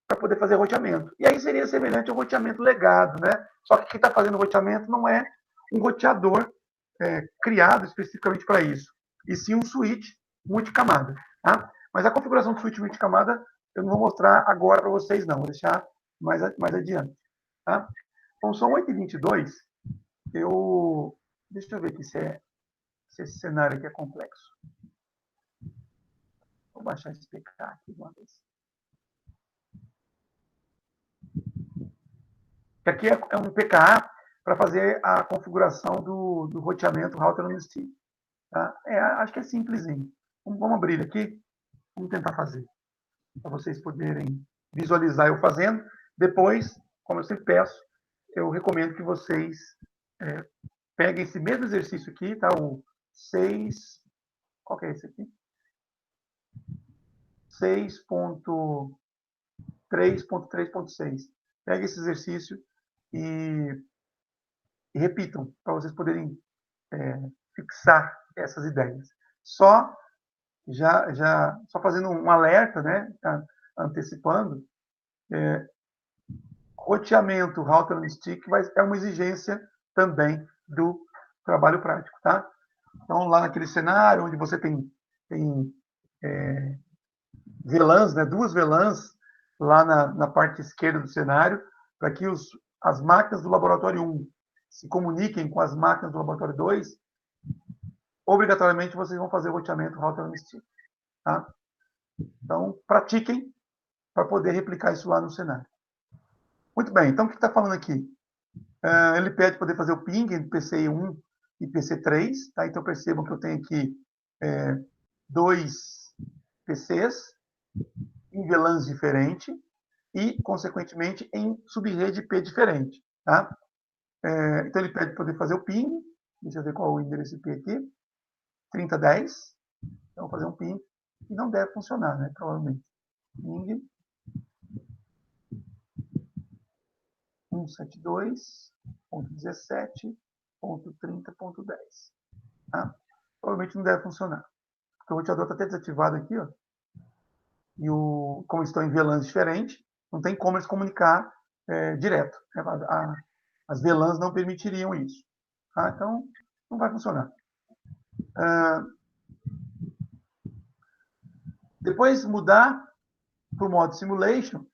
para poder fazer roteamento. E aí seria semelhante ao roteamento legado, né? Só que quem está fazendo o roteamento não é um roteador criado especificamente para isso, e sim um switch multicamada. Tá? Mas a configuração do switch multicamada eu não vou mostrar agora para vocês, não. Vou deixar mais adiante. Tá? Então, são 8h22. Deixa eu ver aqui se esse cenário aqui é complexo. Vou baixar esse PK aqui de uma vez. Aqui é um PKA para fazer a configuração do roteamento router on stick. Tá? Acho que é simplesinho. Vamos abrir aqui. Vamos tentar fazer. Para vocês poderem visualizar eu fazendo. Depois, como eu sempre peço, eu recomendo que vocês peguem esse mesmo exercício aqui, tá? O 6... Qual que é esse aqui? 6.3.3.6. Pegue esse exercício e repitam, para vocês poderem fixar essas ideias. Só fazendo um alerta, né? Tá antecipando, roteamento router on stick é uma exigência também do trabalho prático, tá? Então, lá naquele cenário onde você tem VLANs, né, 2 VLANs lá na parte esquerda do cenário, para que as máquinas do laboratório 1 se comuniquem com as máquinas do laboratório 2, obrigatoriamente vocês vão fazer o roteamento router on stick. Tá? Então, pratiquem para poder replicar isso lá no cenário. Muito bem, então o que está falando aqui? Ele pede poder fazer o ping entre PC1 e PC3. Tá? Então, percebam que eu tenho aqui 2 PCs em VLANs diferentes e, consequentemente, em subrede IP diferente. Tá? Então, ele pede poder fazer o ping. Deixa eu ver qual é o endereço IP aqui. 3010. Então, vou fazer um ping. E não deve funcionar, né? Provavelmente. Ping 172.17.30.10. Tá? Provavelmente não deve funcionar. Porque o roteador está até desativado aqui, ó. E como estão em VLANs diferentes, não tem como eles comunicar direto. As VLANs não permitiriam isso. Tá? Então, não vai funcionar. Depois, mudar para o modo Simulation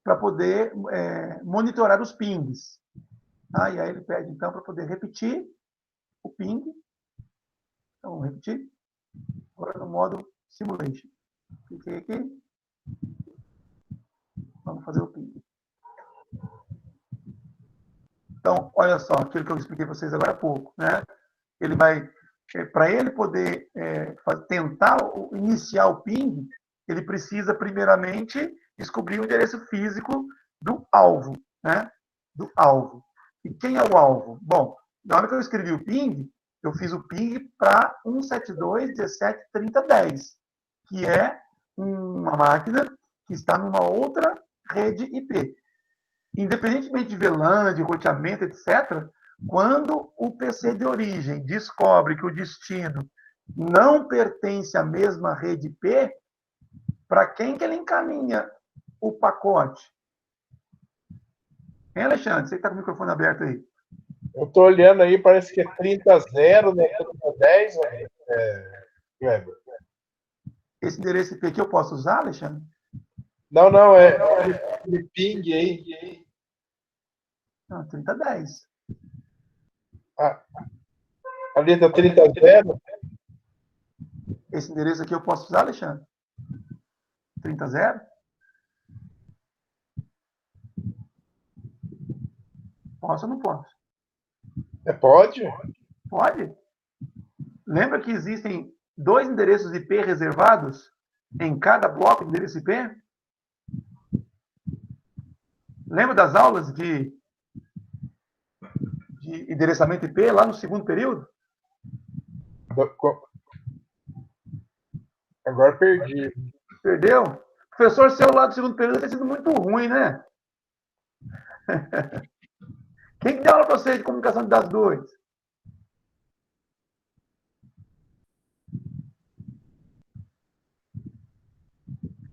para poder monitorar os pings. Tá? E aí ele pede, então, para poder repetir o ping. Então, vamos repetir. Agora no modo Simulation. Cliquei aqui. Vamos fazer o ping. Então, olha só, aquilo que eu expliquei para vocês agora há pouco. Né? Ele vai, para ele poder tentar iniciar o ping, ele precisa, primeiramente, descobrir o endereço físico do alvo. Né? Do alvo. E quem é o alvo? Bom, na hora que eu escrevi o ping, eu fiz o ping para 172.17.30.10, que é uma máquina que está numa outra rede IP. Independentemente de VLAN, de roteamento, etc., quando o PC de origem descobre que o destino não pertence à mesma rede IP, para quem que ele encaminha o pacote? Hein, Alexandre? Você que está com o microfone aberto aí.
Eu estou olhando aí, parece que é 30.0, né? 30.10, Kleber.
Esse endereço IP que eu posso usar, Alexandre?
Não, é aquele ping aí.
Não, 30.10.
Ali está 30.0.
Esse endereço aqui eu posso usar, Alexandre? 30.0? Posso ou não posso?
Pode?
Pode. Lembra que existem 2 endereços IP reservados em cada bloco de endereço IP? Lembra das aulas de endereçamento IP lá no segundo período?
Agora perdi.
Perdeu? O professor seu lá do segundo período tem sido muito ruim, né? Quem que deu aula para você de comunicação de dados 2?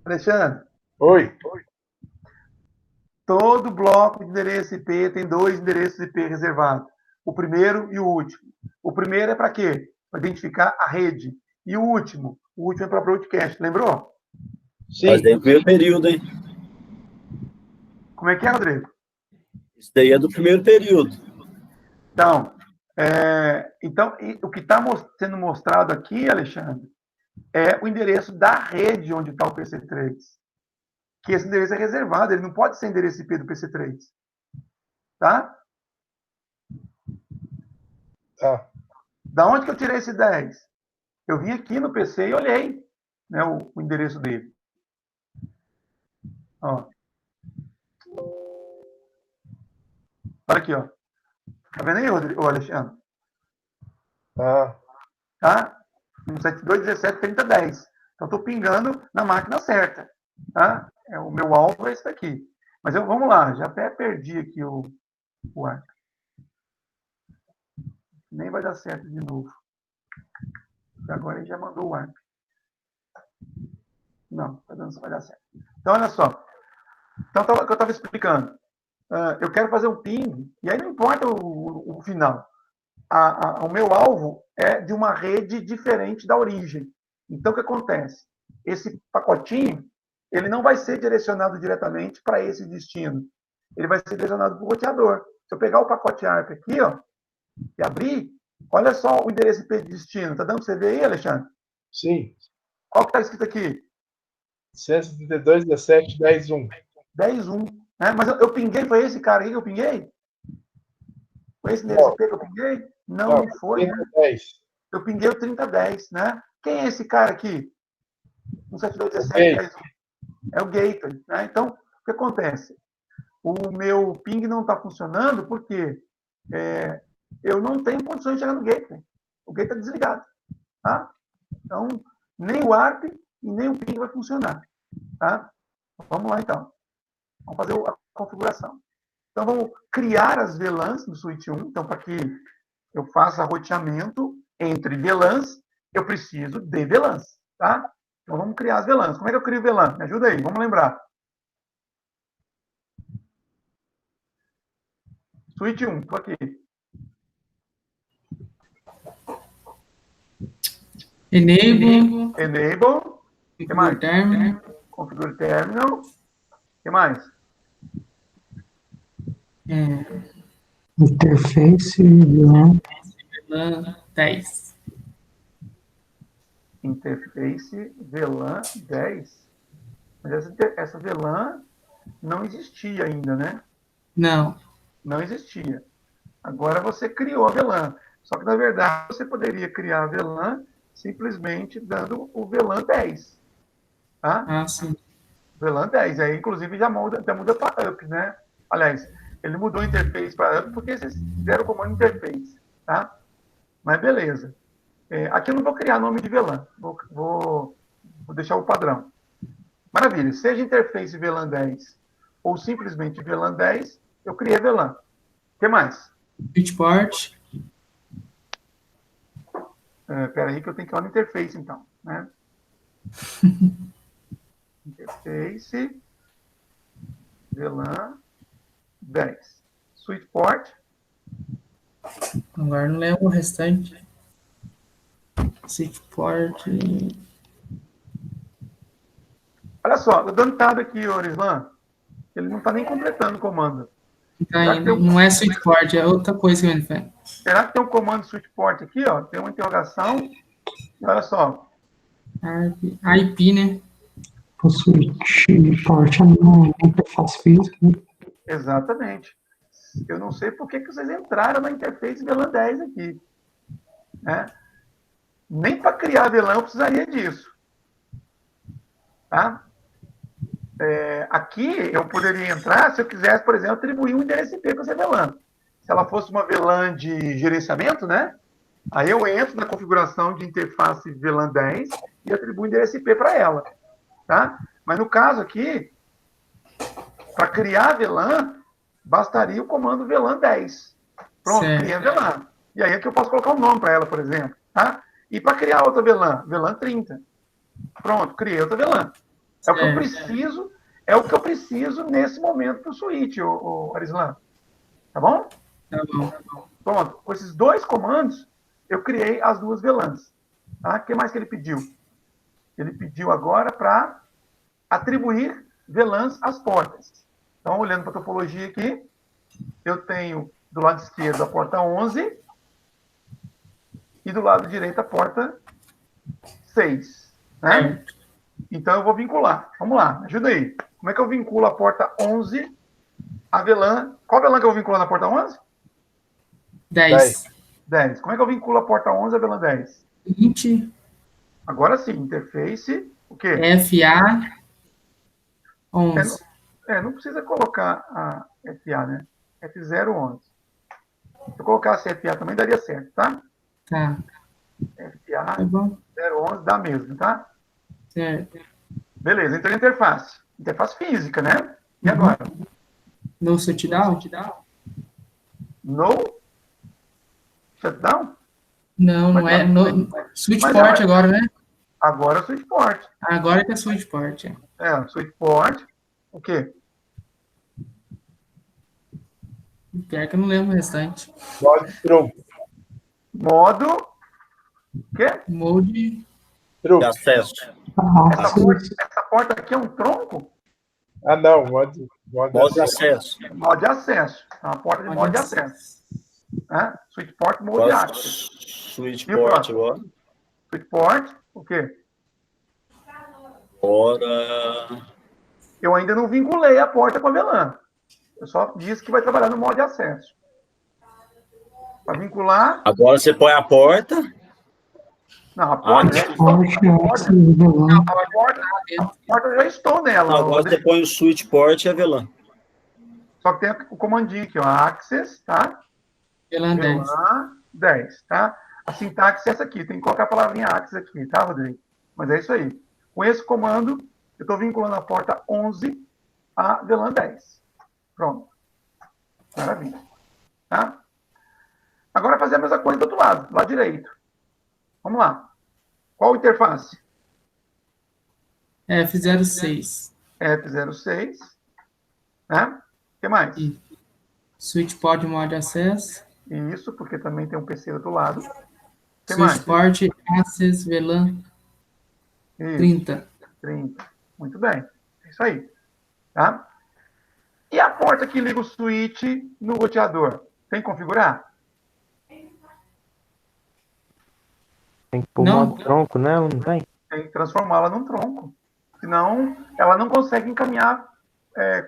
Alexandre?
Oi.
Todo bloco de endereço IP tem 2 endereços IP reservados. O primeiro e o último. O primeiro é para quê? Para identificar a rede. E o último é para broadcast. Lembrou?
Sim. Mas daí é o primeiro período, hein?
Como é que é, Rodrigo?
Isso daí é do primeiro período.
Então, o que está sendo mostrado aqui, Alexandre, é o endereço da rede onde está o PC3. Que esse endereço é reservado, ele não pode ser endereço IP do PC3. Tá?
Tá.
Da onde que eu tirei esse 10? Eu vim aqui no PC e olhei, né, o endereço dele. Ó. Olha aqui, ó. Tá vendo aí, Rodrigo, Alexandre?
Tá.
172.17.30.10. Então, estou pingando na máquina certa. Tá? O meu alvo é esse daqui. Mas vamos lá, já até perdi aqui o ARP. Nem vai dar certo de novo. Agora ele já mandou o ARP. Não, não vai dar certo. Então, olha só. Então, o que eu estava explicando. Eu quero fazer um ping, e aí não importa o final. O meu alvo é de uma rede diferente da origem. Então, o que acontece? Esse pacotinho, ele não vai ser direcionado diretamente para esse destino. Ele vai ser direcionado para o roteador. Se eu pegar o pacote ARP aqui, ó, e abrir, olha só o endereço IP de destino. Está dando para você ver aí, Alexandre?
Sim.
Qual que está escrito aqui?
172.17.10.1.
10.1. Né? Mas eu pinguei, foi esse cara aí que eu pinguei? Foi esse endereço IP que eu pinguei? Não foi,
30,
né?
10.
Eu pinguei o 3010, né? Quem é esse cara aqui? 172.17.10.1. É o gateway, né? Então, o que acontece? O meu ping não está funcionando porque eu não tenho condições de chegar no gateway. O gateway está desligado. Tá? Então, nem o ARP e nem o ping vai funcionar. Tá? Vamos lá, então. Vamos fazer a configuração. Então, vamos criar as VLANs no Switch 1. Então, para que eu faça roteamento entre VLANs, eu preciso de VLANs. Tá? Então, vamos criar as VLANs. Como é que eu crio VLAN? Me ajuda aí, vamos lembrar. Switch 1, tô aqui.
Enable,
Enable. Que mais?
configure terminal,
Configure terminal. O que mais?
Interface, VLAN.
VLAN 10.
Interface VLAN 10. Mas essa VLAN não existia ainda, né?
Não.
Não existia. Agora você criou a VLAN. Só que, na verdade, você poderia criar a VLAN simplesmente dando o VLAN 10. Tá?
Ah, sim.
VLAN 10. Aí, inclusive, já muda para up, né? Aliás, ele mudou a interface para up porque vocês fizeram o comando interface. Tá? Mas beleza. Aqui eu não vou criar nome de VLAN. Vou deixar o padrão. Maravilha. Seja interface VLAN 10 ou simplesmente VLAN 10, eu criei VLAN. O que mais?
Switch port.
Espera aí que eu tenho que ir lá no interface, então. Né? Interface VLAN 10. Switch port.
Agora não lembro o restante. Switch port.
Olha só, estou dando tab aqui, Orislan. Ele não está nem completando o comando.
Tá indo. Não é switch port, é outra coisa que ele faz.
Será que tem um comando switch port aqui? Ó? Tem uma interrogação. Olha só.
IP, né?
O switch port é uma interface física, né?
Exatamente. Eu não sei por que vocês entraram na interface VLAN 10 aqui. Né? Nem para criar VLAN eu precisaria disso. Tá? Aqui eu poderia entrar se eu quisesse, por exemplo, atribuir um endereço IP para essa VLAN. Se ela fosse uma VLAN de gerenciamento, né? Aí eu entro na configuração de interface VLAN 10 e atribuo endereço IP para ela. Tá? Mas no caso aqui, para criar a VLAN, bastaria o comando VLAN 10. Pronto, cria a VLAN. E aí é que eu posso colocar um nome para ela, por exemplo. Tá? E para criar outra VLAN, VLAN 30. Pronto, criei outra VLAN. É o que eu preciso nesse momento para o switch, o Arislan. Tá bom?
Tá bom.
Pronto. Com esses dois comandos, eu criei as duas VLANs. Tá? O que mais que ele pediu? Ele pediu agora para atribuir VLANs às portas. Então, olhando para a topologia aqui, eu tenho do lado esquerdo a porta 11 e do lado direito a porta 6. Né? Então, eu vou vincular. Vamos lá, ajuda aí. Como é que eu vinculo a porta 11 à VLAN? Qual VLAN que eu vou vincular na porta 11?
10.
10. Como é que eu vinculo a porta 11 à VLAN 10?
20.
Agora sim, interface, o quê?
FA 11.
Não precisa colocar a FA, né? F011. Se eu colocasse FA também daria certo, tá?
Tá.
FA
Tá bom.
011 dá mesmo, tá?
Certo.
Beleza, então interface. Interface física, né? E agora?
No shutdown?
No shutdown?
Não é. No switch port agora, né?
Agora é o switch port.
Agora que é switch port.
Switch port. O quê?
Pior que eu não lembro o restante.
Modo. Quê?
Mode.
De acesso.
Essa porta aqui é um tronco?
Ah, não. Modo
de acesso.
Modo de acesso. É uma porta de modo de acesso. Switch port, mode de access.
Switch port agora.
Switch port, o quê?
Ora.
Eu ainda não vinculei a porta com a VLAN. Eu só disse que vai trabalhar no modo de acesso. Para vincular.
Agora você põe a porta.
Não, a porta. A porta eu já estou nela.
Agora você põe o switch port e a VLAN.
Só que tem o comandinho aqui, ó. Access, tá?
VLAN 10.
10, tá? A sintaxe é essa aqui. Tem que colocar a palavrinha access aqui, tá, Rodrigo? Mas é isso aí. Com esse comando, eu estou vinculando a porta 11 a VLAN 10. Pronto. Maravilha. Tá? Agora fazer a mesma coisa do outro lado direito. Vamos lá. Qual interface?
F06.
F06. Né? O que mais?
Switch port mod acesso.
Isso, porque também tem um PC do outro lado. O que
Switch
mais?
port access VLAN
Isso,
30.
30. Muito bem. É isso aí. Tá? E a porta que liga o switch no roteador? Tem que configurar?
Tem que pôr
Não.
modo tronco, né? Não tem?
Tem que transformá-la num tronco. Senão, ela não consegue encaminhar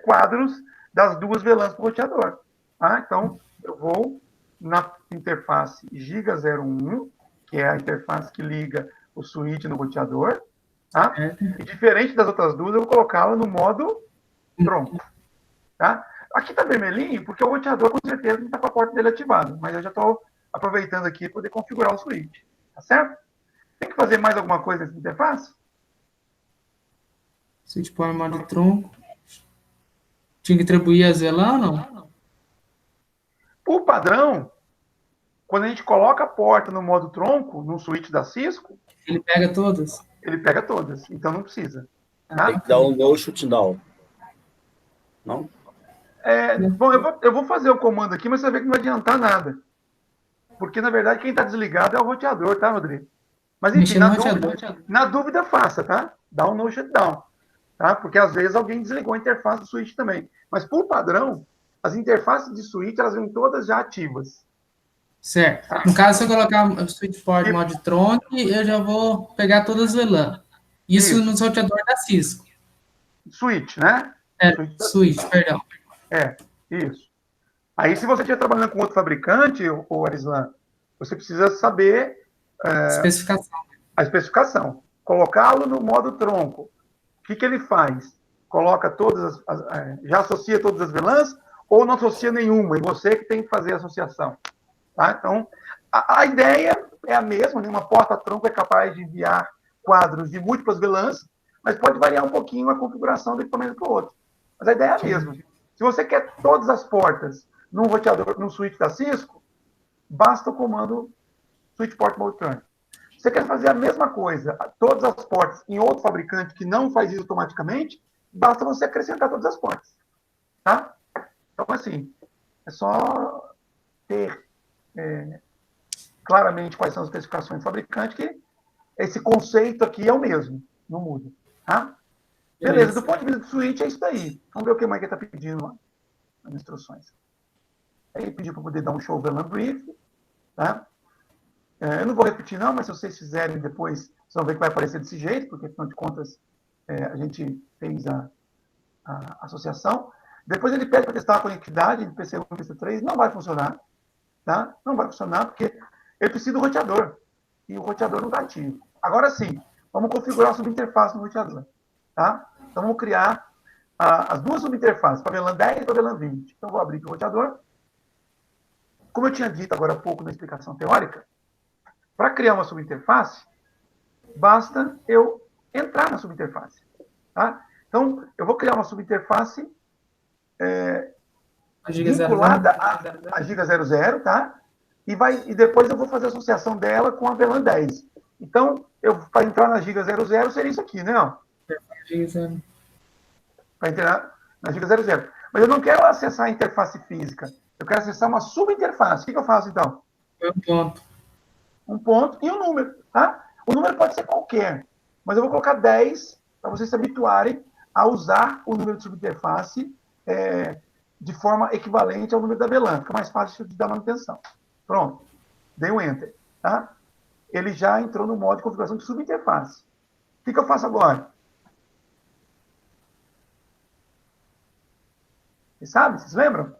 quadros das duas VLANs para o roteador. Tá? Então, eu vou na interface Giga01, que é a interface que liga o switch no roteador. Tá? E diferente das outras duas, eu vou colocá-la no modo tronco. Tá? Aqui está vermelhinho, porque o roteador com certeza não está com a porta dele ativada, mas eu já estou aproveitando aqui para poder configurar o switch. Tá certo? Tem que fazer mais alguma coisa nessa interface?
Switch port mod tronco. Tinha que atribuir as VLAN, não?
Por padrão, quando a gente coloca a porta no modo tronco, no switch da Cisco,
Ele pega todas?
ele pega todas, então não precisa.
Ah,
Tem que dar um no shutdown. Não?
Bom, eu vou fazer o comando aqui, mas você vai ver que não vai adiantar nada. Porque, na verdade, quem está desligado é o roteador, tá, Rodrigo? Mas, enfim,
Mexer no roteador.
na dúvida, faça, tá? Dá um no shutdown. Tá? Porque, às vezes, alguém desligou a interface do switch também. Mas, por padrão, as interfaces de switch, elas vêm todas já ativas.
Certo. No caso, se eu colocar o switch port mod tronco, eu já vou pegar todas as VLAN. Isso no roteador da Cisco.
Switch, né?
Switch, perdão.
Isso. Aí, se você estiver trabalhando com outro fabricante, o Arislan, você precisa saber
Especificação.
a especificação. Colocá-lo no modo tronco. O que ele faz? Coloca todas já associa todas as VLANs ou não associa nenhuma? E você que tem que fazer a associação. Tá? Então, a ideia é a mesma. Né? Uma porta-tronco é capaz de enviar quadros de múltiplas VLANs, mas pode variar um pouquinho a configuração do equipamento para o outro. Mas a ideia é a mesma. Se você quer todas as portas num roteador, num switch da Cisco, basta o comando switch port mode turn. Se você quer fazer a mesma coisa, todas as portas em outro fabricante que não faz isso automaticamente, basta você acrescentar todas as portas. Tá? Então, assim, é só ter claramente quais são as especificações do fabricante, que esse conceito aqui é o mesmo, não muda. Tá? Beleza, do ponto de vista do switch, é isso daí. Vamos ver o que mais que ele está pedindo lá nas instruções. Ele pediu para poder dar um show VLAN brief. Tá? Eu não vou repetir, não, mas se vocês fizerem depois, vocês vão ver que vai aparecer desse jeito, porque, afinal de contas, a gente fez a associação. Depois ele pede para testar a conectividade de PC1 e PC3. Não vai funcionar. Tá? Não vai funcionar, porque ele precisa do roteador. E o roteador não está ativo. Agora sim, vamos configurar a subinterface no roteador. Tá? Então, vamos criar as duas subinterfaces, para a VLAN 10 e para a VLAN 20. Então, vou abrir aqui o roteador. Como eu tinha dito agora há pouco na explicação teórica, para criar uma subinterface, basta eu entrar na subinterface. Tá? Então, eu vou criar uma subinterface vinculada a Giga 00, tá? E depois eu vou fazer a associação dela com a VLAN 10. Então, para entrar na Giga 00 seria isso aqui, né? Para entrar na Giga 00. Mas eu não quero acessar a interface física. Eu quero acessar uma subinterface. O que eu faço, então? Um ponto e um número, tá? O número pode ser qualquer, mas eu vou colocar 10 para vocês se habituarem a usar o número de subinterface de forma equivalente ao número da VLAN. Fica mais fácil de dar manutenção. Pronto. Dei um Enter, tá? Ele já entrou no modo de configuração de subinterface. O que eu faço agora? Vocês sabem? Vocês lembram?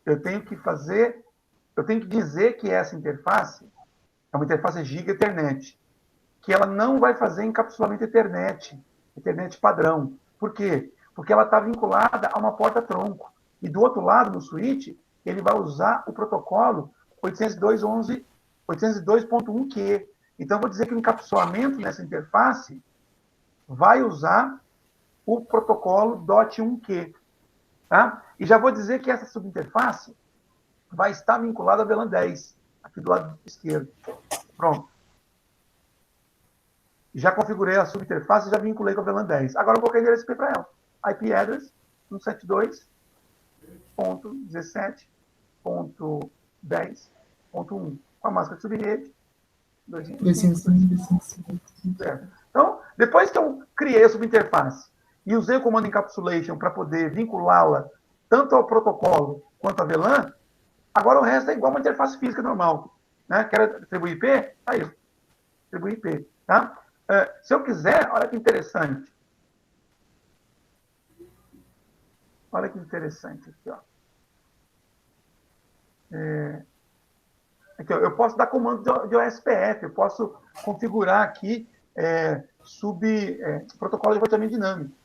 Eu tenho que dizer que essa interface é uma interface Giga Ethernet, que ela não vai fazer encapsulamento Ethernet padrão. Por quê? Porque ela está vinculada a uma porta-tronco. E do outro lado, no switch, ele vai usar o protocolo 802.1q. Então, eu vou dizer que o encapsulamento nessa interface vai usar o protocolo .1q. Tá? E já vou dizer que essa subinterface vai estar vinculada à VLAN 10, aqui do lado esquerdo. Pronto. Já configurei a subinterface e já vinculei com a VLAN 10. Agora eu vou colocar endereço IP para ela. IP address 172. 255.17.10.1. Com a máscara de subrede,
255.
certo. Então, depois que eu criei a subinterface e usei o comando encapsulation para poder vinculá-la tanto ao protocolo quanto à VLAN, agora o resto é igual uma interface física normal. Né? Quero atribuir IP? Aí, atribuir IP. Tá? Se eu quiser, olha que interessante. Olha que interessante aqui, ó. Aqui, ó, eu posso dar comando de OSPF, eu posso configurar aqui protocolo de roteamento dinâmico.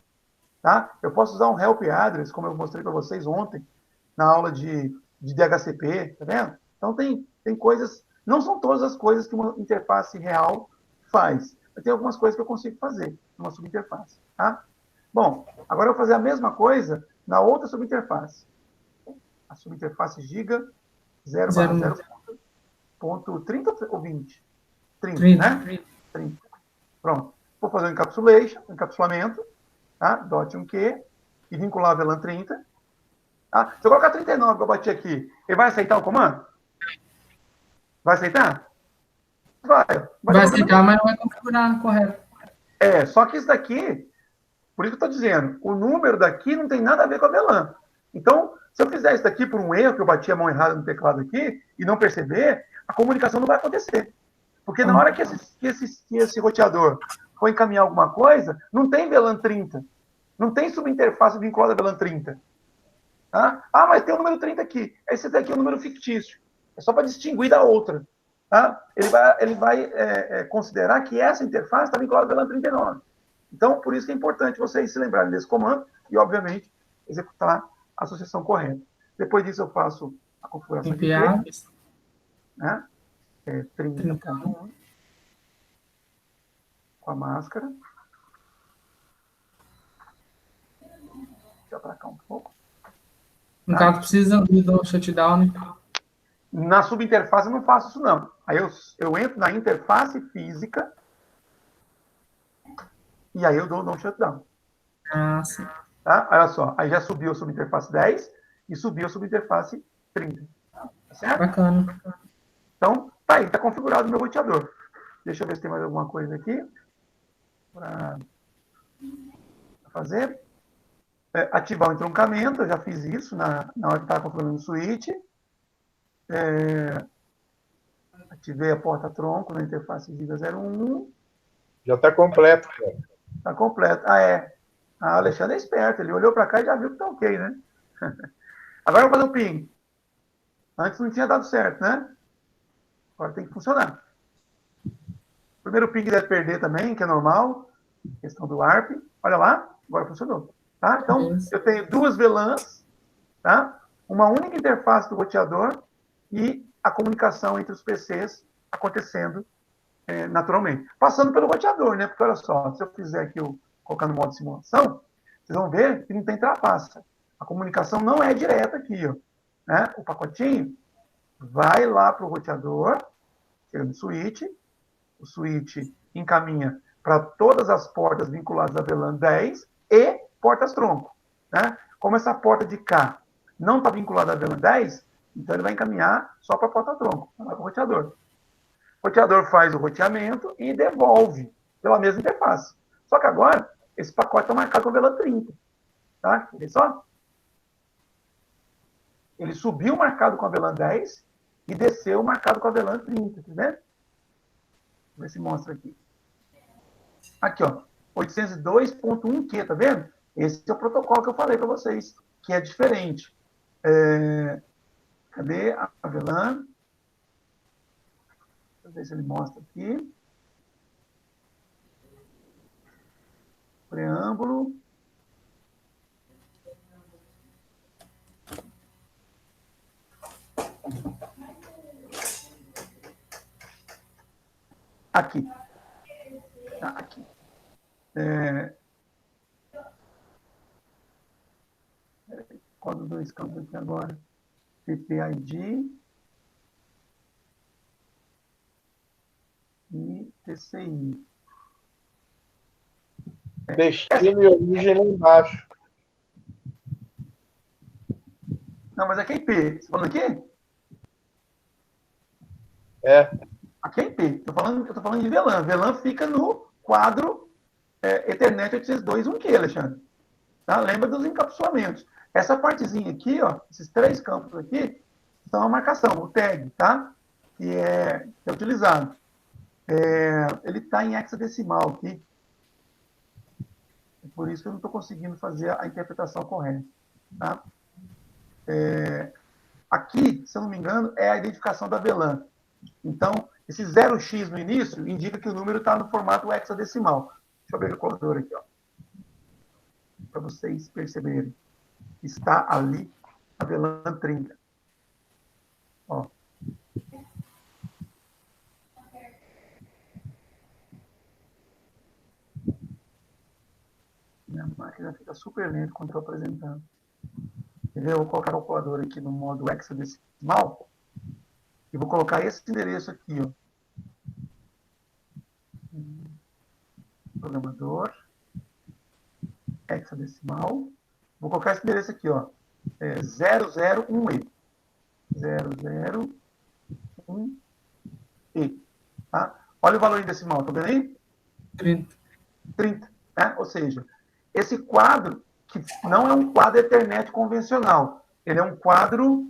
Tá? Eu posso usar um help address, como eu mostrei para vocês ontem, na aula de DHCP, tá vendo? Então, tem coisas, não são todas as coisas que uma interface real faz, mas tem algumas coisas que eu consigo fazer numa subinterface. Tá? Bom, agora eu vou fazer a mesma coisa na outra subinterface. A subinterface giga 0/0.30 ou 20? 30, né? 30. Pronto. Vou fazer um encapsulamento, tá? .1Q, e vincular a VLAN 30. Tá? Se eu colocar 39 que eu bati aqui, ele vai aceitar o comando? Vai aceitar?
Vai aceitar, mas não vai configurar correto.
Só que isso daqui, por isso que eu estou dizendo, o número daqui não tem nada a ver com a VLAN. Então, se eu fizer isso daqui por um erro, que eu bati a mão errada no teclado aqui, e não perceber, a comunicação não vai acontecer. Porque na hora que esse roteador for encaminhar alguma coisa, não tem VLAN 30. Não tem subinterface vinculada a VLAN 30. Tá? Ah, mas tem o número 30 aqui. Esse daqui é um número fictício. É só para distinguir da outra. Tá? Ele vai considerar que essa interface está vinculada a VLAN 39. Então, por isso que é importante vocês se lembrarem desse comando e, obviamente, executar a associação correta. Depois disso, eu faço a configuração de IP, né? 30.1 com a máscara. Deixa eu para cá um pouco.
No caso, precisa do shutdown.
Na subinterface eu não faço isso, não. Aí eu entro na interface física e aí eu dou um shutdown.
Ah, sim.
Tá? Olha só, aí já subiu a subinterface 10 e subiu a subinterface 30. Tá certo?
Bacana.
Então, tá aí, tá configurado o meu roteador. Deixa eu ver se tem mais alguma coisa aqui para fazer. Ativar o entroncamento, eu já fiz isso na hora que estava configurando o switch. Ativei a porta-tronco na interface Giga 01.
Já está completo, cara.
Está completo. O Alexandre é esperto, ele olhou para cá e já viu que está ok, né? Agora eu vou fazer o ping. Antes não tinha dado certo, né? Agora tem que funcionar. Primeiro ping deve perder também, que é normal. Questão do ARP. Olha lá, agora funcionou. Tá? Então, eu tenho duas VLANs, tá? Uma única interface do roteador e a comunicação entre os PCs acontecendo naturalmente. Passando pelo roteador, né? Porque olha só, se eu fizer aqui, colocar no modo simulação, vocês vão ver que não tem trapaça. A comunicação não é direta aqui, ó. Né? O pacotinho vai lá para o roteador, chega no switch, o switch encaminha para todas as portas vinculadas à VLAN 10 e portas-tronco. Né? Como essa porta de cá não está vinculada à VLAN 10, então ele vai encaminhar só para a porta-tronco, para o roteador. O roteador faz o roteamento e devolve pela mesma interface. Só que agora, esse pacote está marcado com a VLAN 30. Tá? Olha só. Ele subiu marcado com a VLAN 10 e desceu marcado com a VLAN 30. Tá vendo? Vamos ver se mostra aqui. Aqui, ó. 802.1Q, tá vendo? Esse é o protocolo que eu falei para vocês, que é diferente. Cadê a VLAN? Deixa eu ver se ele mostra aqui. Preâmbulo. Aqui. Aqui. Código 2 campos aqui agora. PPID e TCI.
Destino e origem lá embaixo.
Não, mas aqui é IP. Você tá falando aqui?
É.
Aqui é IP. Eu tô falando de VLAN. VLAN fica no quadro Ethernet 802.1Q, Alexandre. Tá? Lembra dos encapsulamentos. Essa partezinha aqui, ó, esses 3 campos aqui, são a marcação, o tag, tá? Que é utilizado. Ele está em hexadecimal aqui. Por isso que eu não estou conseguindo fazer a interpretação correta. Tá? Aqui, se eu não me engano, é a identificação da VLAN. Então, esse 0x no início indica que o número está no formato hexadecimal. Deixa eu abrir o calculador aqui, ó, para vocês perceberem. Está ali a VLAN 30. Ó. Minha máquina fica super lenta quando estou apresentando. Eu vou colocar o calculador aqui no modo hexadecimal e vou colocar esse endereço aqui, ó. Programador, hexadecimal. Vou colocar esse endereço aqui, ó. 001E. 001E. Tá? Olha o valor em decimal, tá vendo aí?
30.
30. Né? Ou seja, esse quadro, que não é um quadro Ethernet convencional, ele é um quadro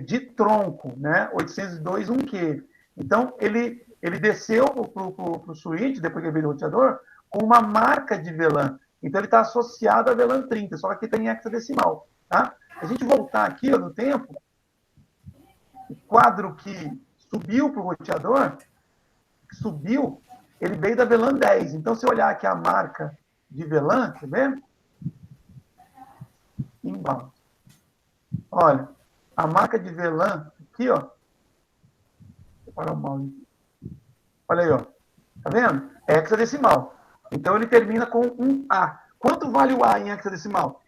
de tronco, né? 802.1Q. Então, ele desceu para o switch, depois que veio o roteador, com uma marca de VLAN. Então, ele está associado a VLAN 30, só que aqui tem hexadecimal. Tá? A gente voltar aqui, ó, no tempo, o quadro que subiu para o roteador, ele veio da VLAN 10. Então, se eu olhar aqui a marca de VLAN, tá vendo? Inbound. Olha, a marca de VLAN aqui, ó. Vou parar o mouse aqui. Olha aí, ó. Tá vendo? É hexadecimal. Então, ele termina com um A. Quanto vale o A em hexadecimal?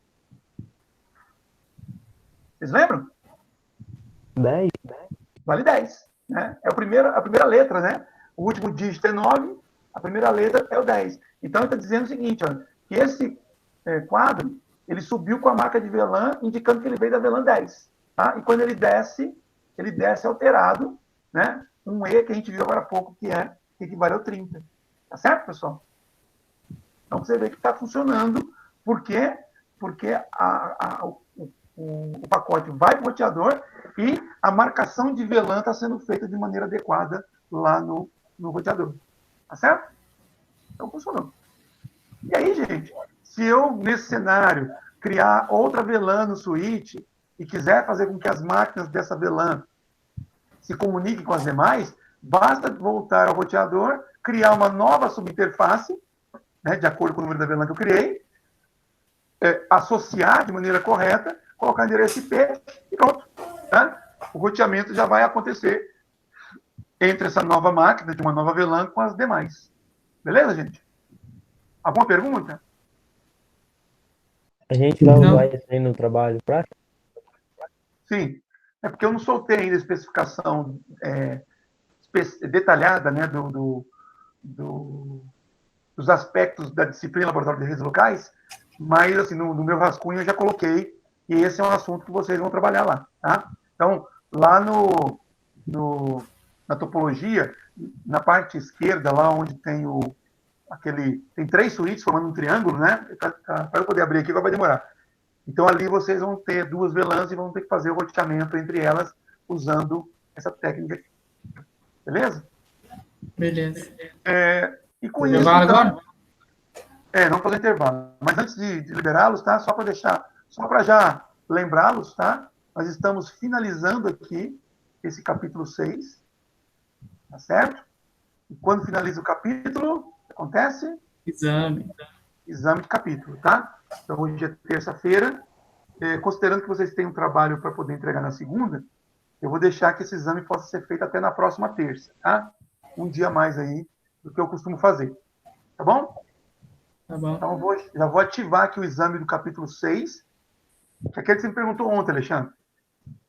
Vocês lembram?
10?
Vale 10. Né? É a primeira letra, né? O último dígito é 9, a primeira letra é o 10. Então, ele está dizendo o seguinte, ó, que esse quadro, ele subiu com a marca de VLAN, indicando que ele veio da VLAN 10. Tá? E quando ele desce alterado, né? Um E que a gente viu agora há pouco, que equivale ao 30. Tá certo, pessoal? Então, você vê que está funcionando. Por quê? Porque o pacote vai para o roteador e a marcação de VLAN está sendo feita de maneira adequada lá no roteador. Tá certo? Então, funcionou. E aí, gente, se eu, nesse cenário, criar outra VLAN no switch e quiser fazer com que as máquinas dessa VLAN se comuniquem com as demais, basta voltar ao roteador, criar uma nova subinterface, né, de acordo com o número da VLAN que eu criei, associar de maneira correta, colocar endereço IP e pronto. Tá? O roteamento já vai acontecer entre essa nova máquina de uma nova VLAN com as demais. Beleza, gente? Alguma pergunta?
A gente vai usar isso aí no trabalho prático?
Sim. É porque eu não soltei ainda a especificação detalhada, né, dos aspectos da disciplina Laboratório de Redes Locais, mas assim, no meu rascunho eu já coloquei, e esse é um assunto que vocês vão trabalhar lá. Tá? Então, lá na topologia, na parte esquerda, lá onde tem tem 3 suítes formando um triângulo, né? Para eu poder abrir aqui, vai demorar. Então, ali vocês vão ter 2 VLANs e vão ter que fazer o roteamento entre elas usando essa técnica aqui. Beleza?
Beleza.
E com
Intervalo
isso,
agora?
Vamos fazer intervalo. Mas antes de liberá-los, tá? Só para já lembrá-los, tá? Nós estamos finalizando aqui esse capítulo 6, tá certo? E quando finaliza o capítulo, acontece?
Exame
de capítulo, tá? Então, hoje é terça-feira. Considerando que vocês têm um trabalho para poder entregar na segunda, eu vou deixar que esse exame possa ser feito até na próxima terça, tá? Um dia a mais aí do que eu costumo fazer. Tá bom?
Tá bom.
Então, já vou ativar aqui o exame do capítulo 6, que é aquele que você me perguntou ontem, Alexandre.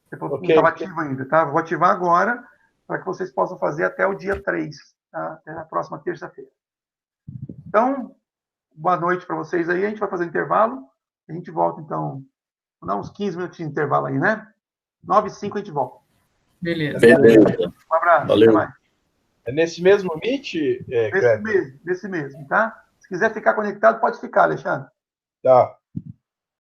Você falou que não estava ativo ainda, tá? Vou ativar agora para que vocês possam fazer até o dia 3, tá? Até na próxima terça-feira. Então, boa noite para vocês aí. A gente vai fazer intervalo. A gente volta, então, vou dar uns 15 minutinhos de intervalo aí, né? 9h05 a gente volta.
Beleza.
Beleza.
Um abraço.
Valeu.
Até mais.
É nesse mesmo Meet, Kleber?
Nesse mesmo, tá? Se quiser ficar conectado, pode ficar, Alexandre.
Tá.